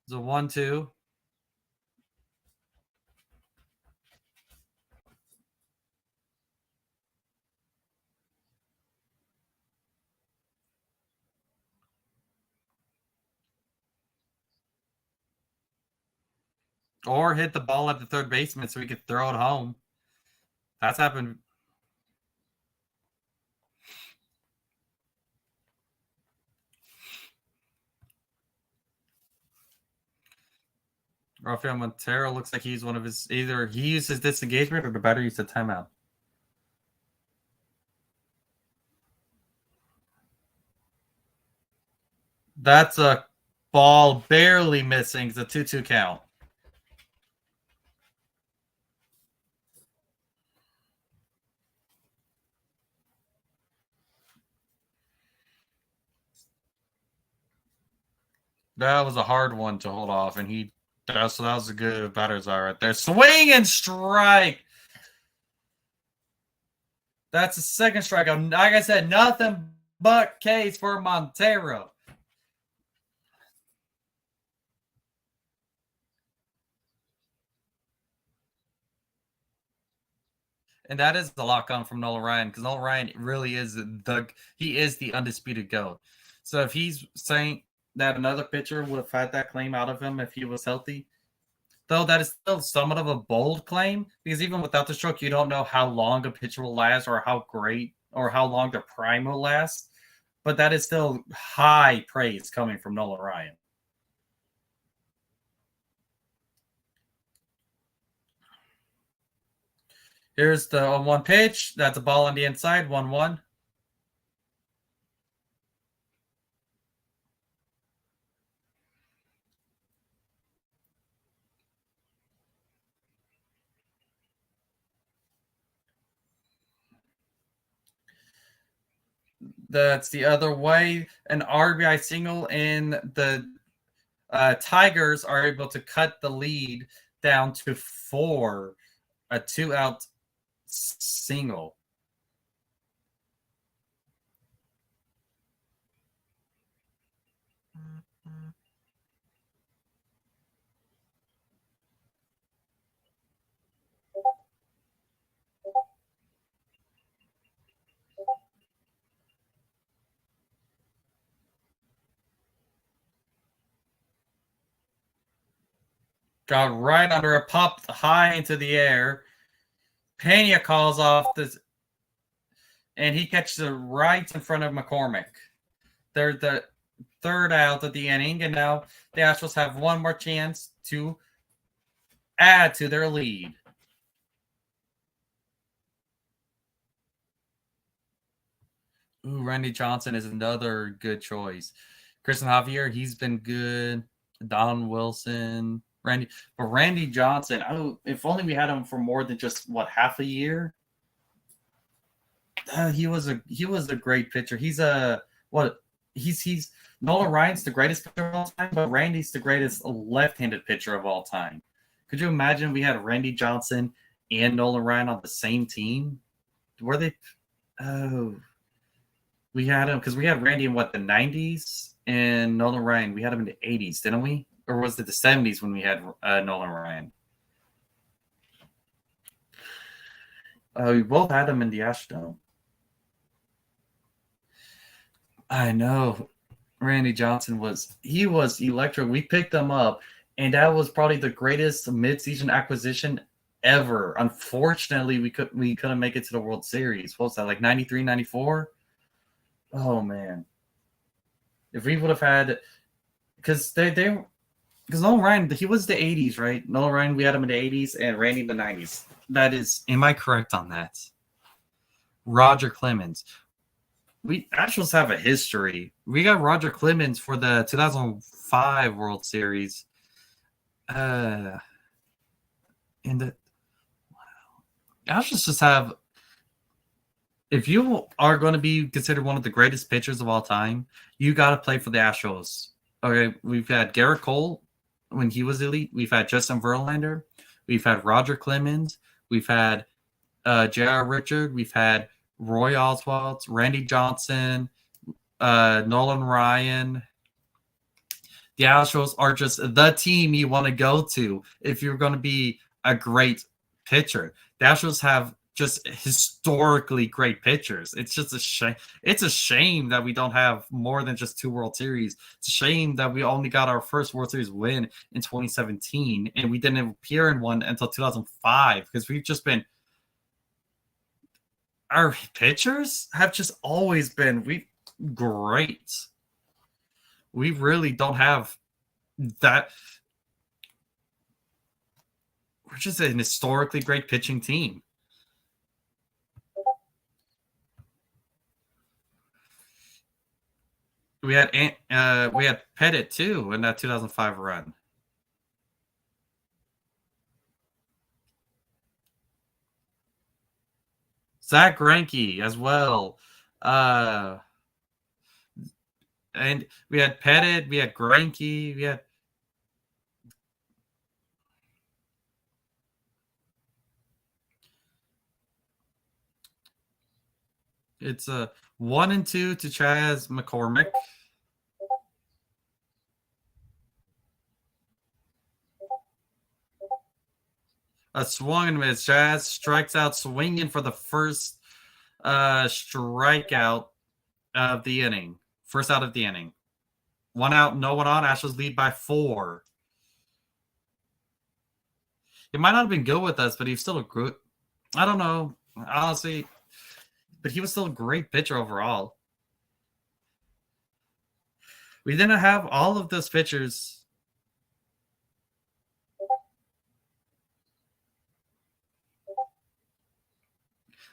It's a 1-2. Or hit the ball at the third baseman so he could throw it home. That's happened. Rafael Montero looks like he's one of his, either he uses disengagement or the batter used a timeout. That's a ball barely missing. It's a 2-2 count. That was a hard one to hold off, and so that was a good batter's eye right there. Swing and strike. That's a second strikeout. Like I said, nothing but K's for Montero. And that is the lock on from Nolan Ryan, because Nolan Ryan really is the undisputed GOAT. So if he's saying that another pitcher would have had that claim out of him if he was healthy, though that is still somewhat of a bold claim, because even without the stroke, you don't know how long a pitcher will last or how great or how long their prime will last. But that is still high praise coming from Nolan Ryan. Here's the 1 pitch. That's a ball on the inside, 1-1. That's the other way. An RBI single, and the Tigers are able to cut the lead down to 4. A 2-out single. Got right under it, popped high into the air. Pena calls off this, and he catches it right in front of McCormick. They're the third out of the inning, and now the Astros have one more chance to add to their lead. Ooh, Randy Johnson is another good choice. Christian Javier, he's been good. Don Wilson, Randy Johnson. If only we had him for more than just half a year. He was a great pitcher. He's Nolan Ryan's the greatest pitcher of all time, but Randy's the greatest left-handed pitcher of all time. Could you imagine we had Randy Johnson and Nolan Ryan on the same team? Were they? Oh, we had him because we had Randy in the 90s and Nolan Ryan. We had him in the 80s, didn't we? Or was it the 70s when we had Nolan Ryan? We both had him in the Astrodome. I know. Randy Johnson was electric. We picked him up, and that was probably the greatest midseason acquisition ever. Unfortunately, we couldn't make it to the World Series. What was that, like 93, 94? Oh man. If we would have had, because Nolan Ryan, he was the 80s, right? Nolan Ryan, we had him in the 80s, and Randy in the 90s. That is, am I correct on that? Roger Clemens. We Astros have a history. We got Roger Clemens for the 2005 World Series. And Astros just have. If you are going to be considered one of the greatest pitchers of all time, you got to play for the Astros. Okay, we've had Garrett Cole when he was elite. We've had Justin Verlander. We've had Roger Clemens. We've had J.R. Richard. We've had Roy Oswalt, Randy Johnson, Nolan Ryan. The Astros are just the team you want to go to if you're going to be a great pitcher. The Astros have just historically great pitchers. It's just a shame. It's a shame that we don't have more than just 2 World Series. It's a shame that we only got our first World Series win in 2017 and we didn't appear in one until 2005 because we've just been. Our pitchers have just always been great. We really don't have that. We're just an historically great pitching team. We had Pettit too in that 2005 run. Zach Greinke as well. And we had Pettit, we had Greinke, we had it's a 1 and 2 to Chas McCormick. A swung and miss. Chas strikes out swinging for the first strikeout of the inning. First out of the inning. 1 out, no one on. Astros lead by 4. He might not have been good with us, but he's still a good. I don't know, honestly, but he was still a great pitcher overall. We didn't have all of those pitchers.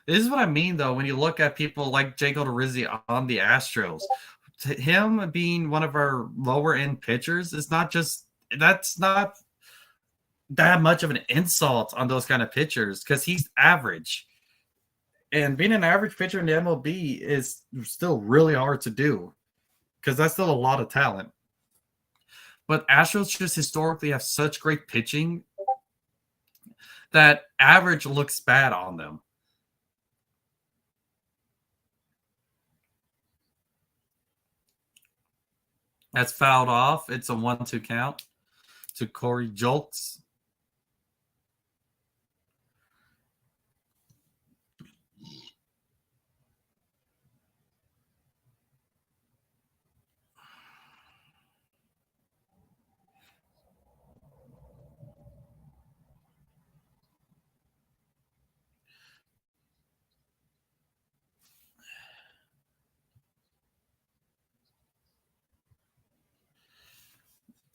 This is what I mean, though, when you look at people like Jake Odorizzi on the Astros. Him being one of our lower-end pitchers is not just – that's not that much of an insult on those kind of pitchers because he's average. And being an average pitcher in the MLB is still really hard to do because that's still a lot of talent. But Astros just historically have such great pitching that average looks bad on them. That's fouled off. It's a 1-2 count to Corey Julks.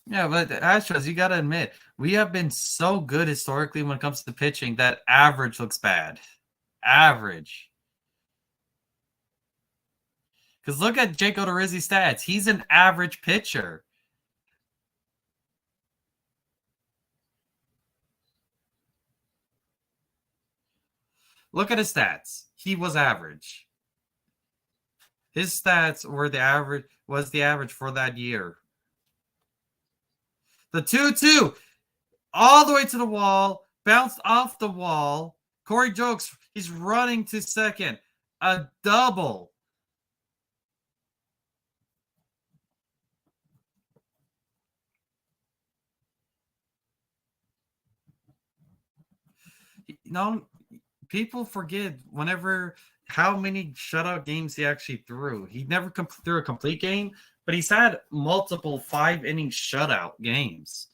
Yeah, but Astros, you got to admit, we have been so good historically when it comes to pitching that average looks bad. Average. Because look at Jake Odorizzi's stats. He's an average pitcher. Look at his stats. He was average. His stats were the average for that year. The 2-2, all the way to the wall, bounced off the wall. Corey Julks, he's running to second. A double. People forget how many shutout games he actually threw. He never threw a complete game, but he's had multiple 5-inning shutout games.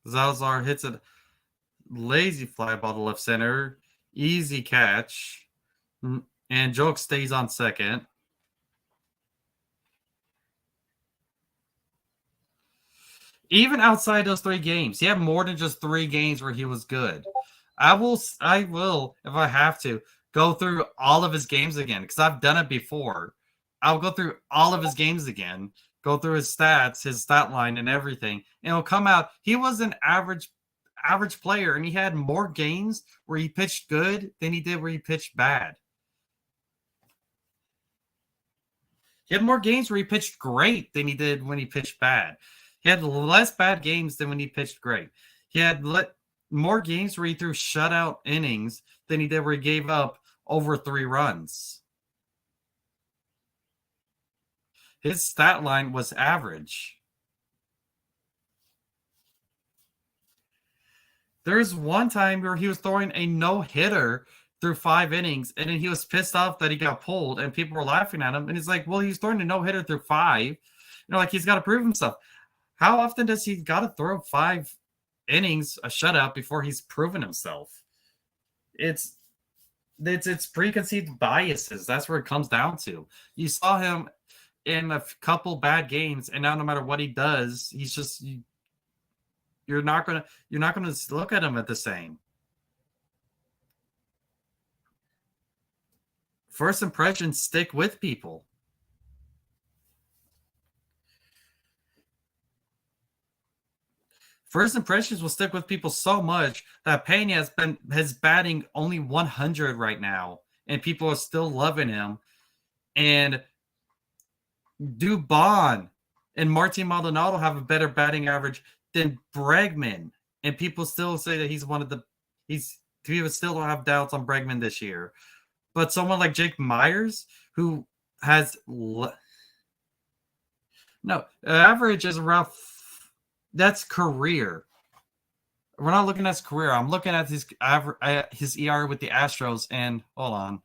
Zalazar hits a lazy fly ball to left center. Easy catch. And Joke stays on second. Even outside those 3 games, he had more than just 3 games where he was good. I will, if I have to, go through all of his games again because I've done it before. I'll go through all of his games again, go through his stats, his stat line, and everything, and it'll come out. He was an average player, and he had more games where he pitched good than he did where he pitched bad. He had more games where he pitched great than he did when he pitched bad. He had less bad games than when he pitched great. He had more games where he threw shutout innings than he did where he gave up over 3 runs. His stat line was average. There's one time where he was throwing a no-hitter through 5 innings, and then he was pissed off that he got pulled, and people were laughing at him. And he's like, well, he's throwing a no-hitter through 5. Like, he's got to prove himself. How often does he got to throw 5 innings, a shutout, before he's proven himself? It's preconceived biases. That's where it comes down to. You saw him in a couple bad games, and now no matter what he does, he's just you're not gonna look at him at the same. First impressions stick with people. First impressions will stick with people so much that Pena has batting only 100 right now, and people are still loving him. And Dubon and Martin Maldonado have a better batting average than Bregman, and people still say that he's one of the people still don't have doubts on Bregman this year. But someone like Jake Myers, who has average is around. That's career. We're not looking at his career. I'm looking at his ERA with the Astros. And hold on.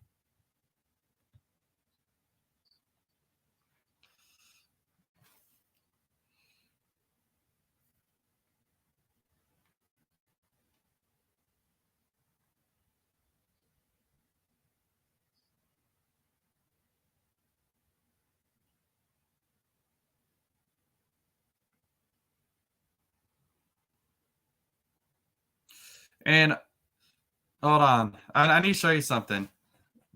And hold on. I need to show you something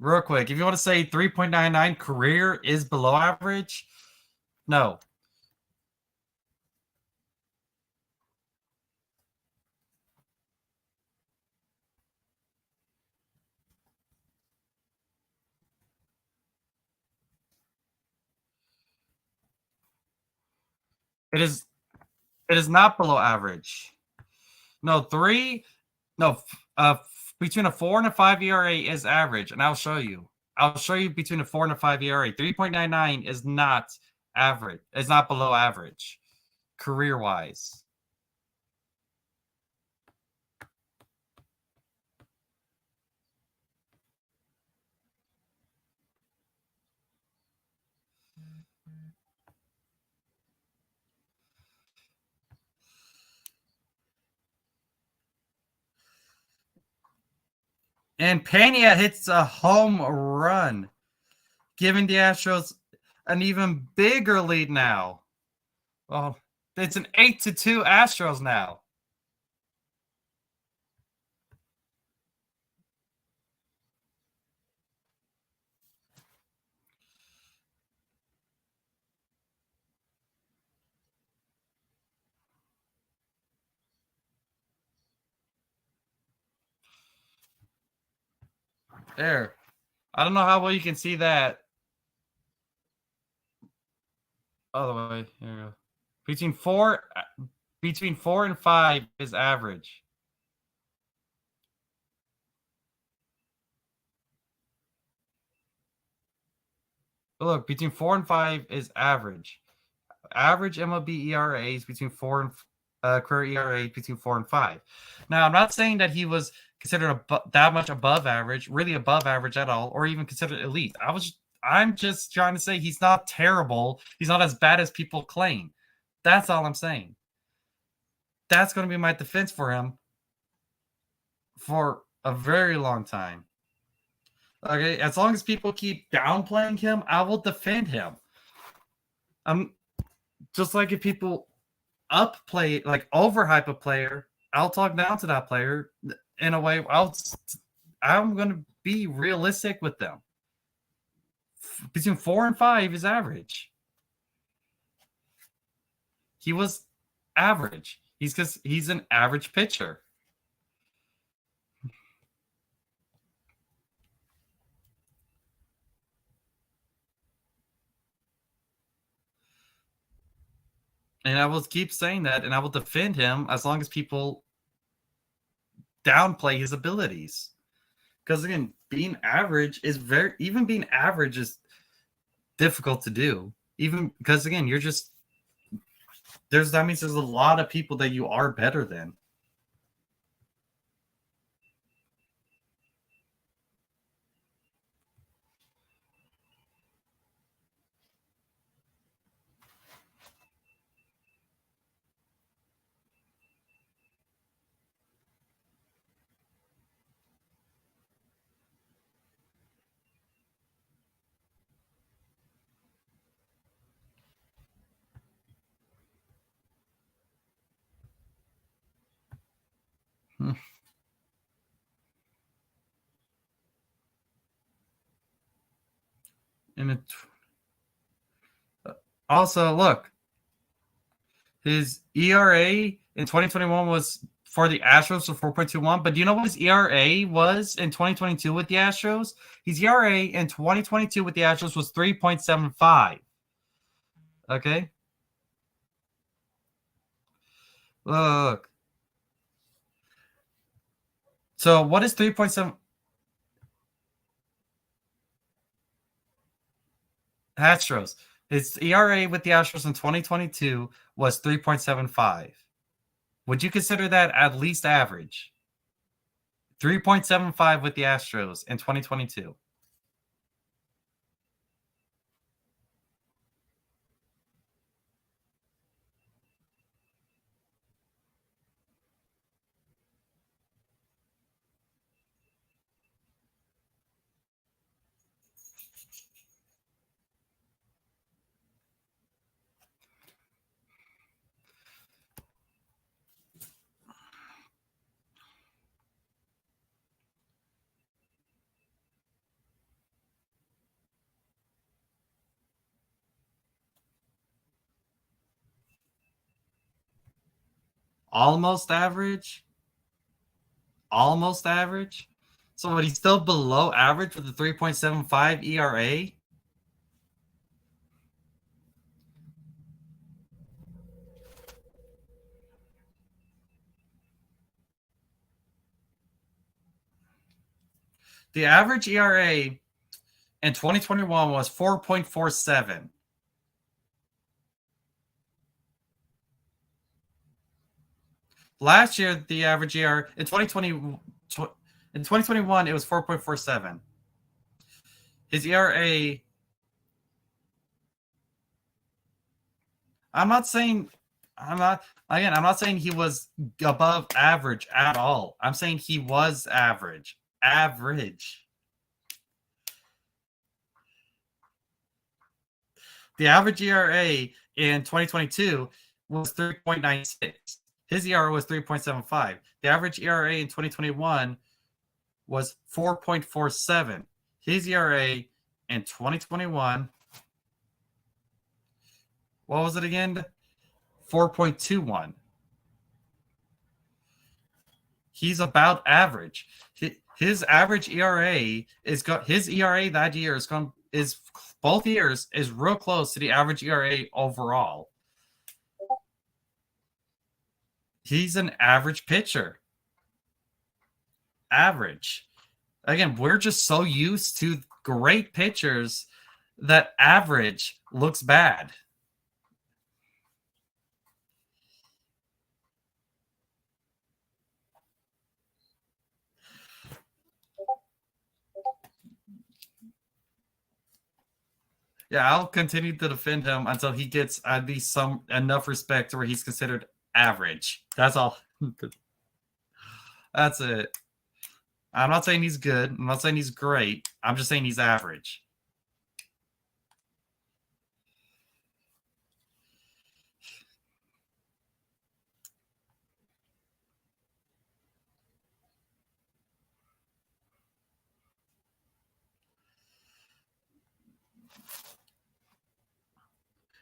real quick. If you want to say 3.99 career is below average, no. It is not below average. No, between a 4 and a 5 ERA is average, and I'll show you. I'll show you between a 4 and a 5 ERA. 3.99 is not average. It's not below average, career-wise. And Pena hits a home run, giving the Astros an even bigger lead now. Well, it's an 8-2 Astros now. There. I don't know how well you can see that. All the way. Here we go. Between 4 and 5 is average. Look, between 4 and 5 is average. Average MLB ERA is between 4 and career ERA between 4 and 5. Now, I'm not saying that he was considered that much above average, really above average at all, or even considered elite. I'm just trying to say he's not terrible. He's not as bad as people claim. That's all I'm saying. That's going to be my defense for him for a very long time. Okay, as long as people keep downplaying him, I will defend him. I'm just like if people upplay, like overhype a player, I'll talk down to that player in a way. I'm going to be realistic with them. Between 4 and 5 is average. He was average. He's an average pitcher. And I will keep saying that, and I will defend him as long as people downplay his abilities. Because again, being average is even being average is difficult to do. Even because again, that means there's a lot of people that you are better than. And also, look, his ERA in 2021 was for the Astros was 4.21. But do you know what his ERA was in 2022 with the Astros? His ERA in 2022 with the Astros was 3.75. Okay. Look. So what is 3.7? Astros. His ERA with the Astros in 2022 was 3.75. Would you consider that at least average? 3.75 with the Astros in 2022. Almost average. Almost average. So, but he's still below average with a 3.75 ERA. The average ERA in 2021 was 4.47. Last year, the average ERA in 2021 it was 4.47. His ERA. I'm not saying he was above average at all. I'm saying he was average. Average. The average ERA in 2022 was 3.96. His ERA was 3.75. The average ERA in 2021 was 4.47. His ERA in 2021, what was it again? 4.21. He's about average. His average ERA his ERA that year is both years is real close to the average ERA overall. He's an average pitcher. Average. Again, we're just so used to great pitchers that average looks bad. Yeah, I'll continue to defend him until he gets at least enough respect where he's considered average. That's all. That's it. I'm not saying he's good. I'm not saying he's great. I'm just saying he's average.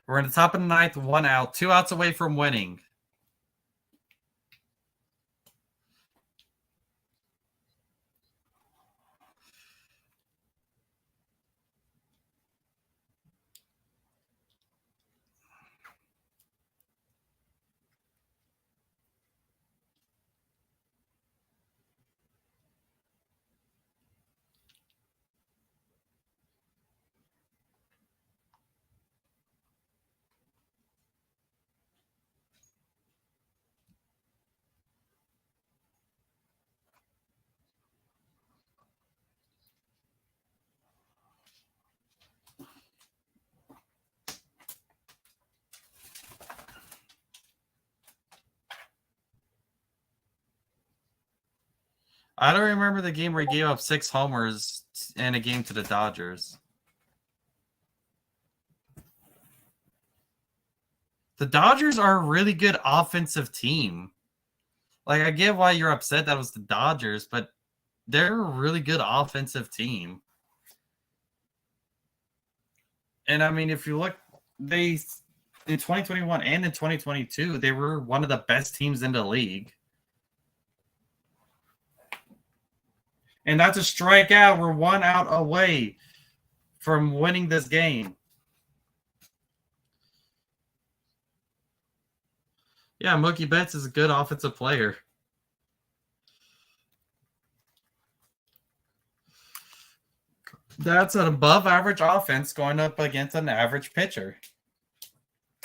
We're in the top of the ninth, 1 out, 2 outs away from winning. I don't remember the game where he gave up 6 homers in a game to the Dodgers. The Dodgers are a really good offensive team. Like, I get why you're upset that was the Dodgers, but they're a really good offensive team. And I mean, if you look, they in 2021 and in 2022, they were one of the best teams in the league. And that's a strikeout. We're 1 out away from winning this game. Yeah, Mookie Betts is a good offensive player. That's an above-average offense going up against an average pitcher.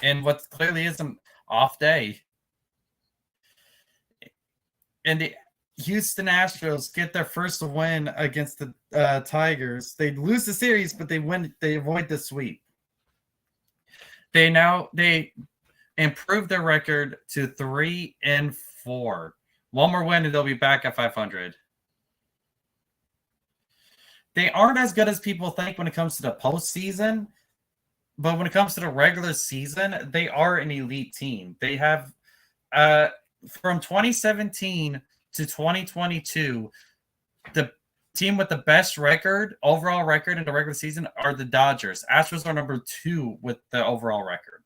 And what clearly is an off day. And the Houston Astros get their first win against the Tigers. They lose the series, but they win. They avoid the sweep. They improve their record to 3-4. One more win, and they'll be back at 500. They aren't as good as people think when it comes to the postseason, but when it comes to the regular season, they are an elite team. They have, from 2017 to 2022, the team with the best record, overall record in the regular season are the Dodgers. Astros are number 2 with the overall record.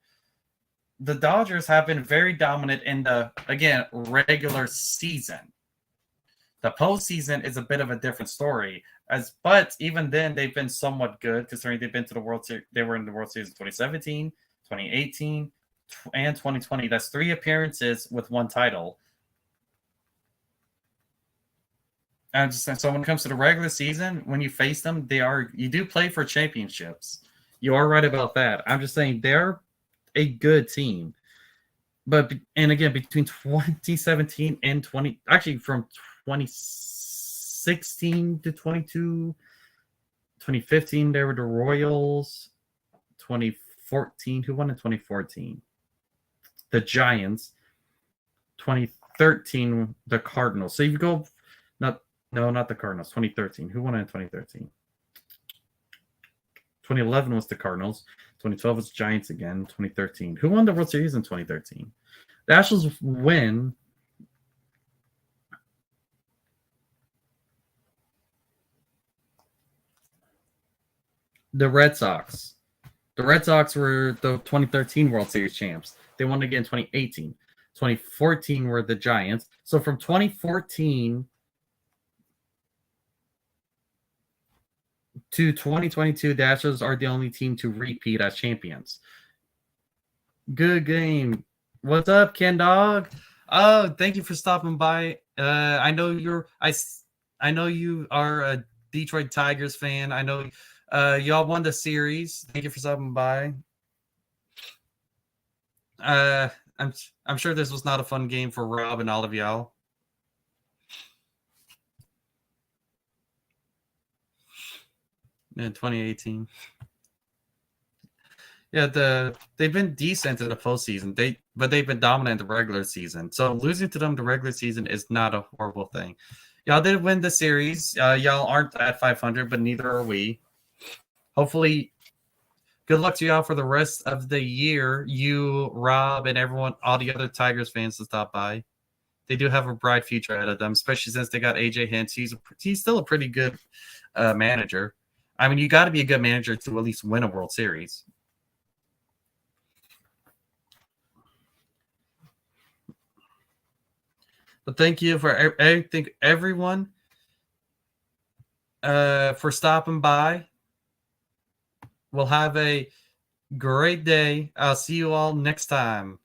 The Dodgers have been very dominant in the, again, regular season. The postseason is a bit of a different story. But even then, they've been somewhat good, considering they've been to the World Series. They were in the World Series in 2017, 2018, and 2020. That's 3 appearances with 1 title. And so when it comes to the regular season, when you face them, you do play for championships. You are right about that. I'm just saying they're a good team. And again, between 2017 and from 2016 to 2015, they were the Royals. 2014, who won in 2014? The Giants. 2013, the Cardinals. So you go, not the Cardinals. 2013, who won in 2013? 2011 was the Cardinals. 2012 was Giants again. 2013, who won the World Series in 2013? The Astros win. The Red Sox. The Red Sox were the 2013 World Series champs. They won again in 2018. 2014 were the Giants. So from 2014 to 2022, the Astros are the only team to repeat as champions. Good game. What's up, Ken Dog? Oh, thank you for stopping by. I know you are a Detroit Tigers fan. I know y'all won the series. Thank you for stopping by. I'm sure this was not a fun game for Rob and all of y'all. In 2018. Yeah, they've been decent in the postseason. But they've been dominant in the regular season. So losing to them the regular season is not a horrible thing. Y'all did win the series. Y'all aren't at 500, but neither are we. Hopefully, good luck to y'all for the rest of the year. You, Rob, and everyone, all the other Tigers fans to stop by. They do have a bright future ahead of them, especially since they got AJ Hinch. He's still a pretty good manager. I mean, you got to be a good manager to at least win a World Series. But thank you for everyone for stopping by. We'll have a great day. I'll see you all next time.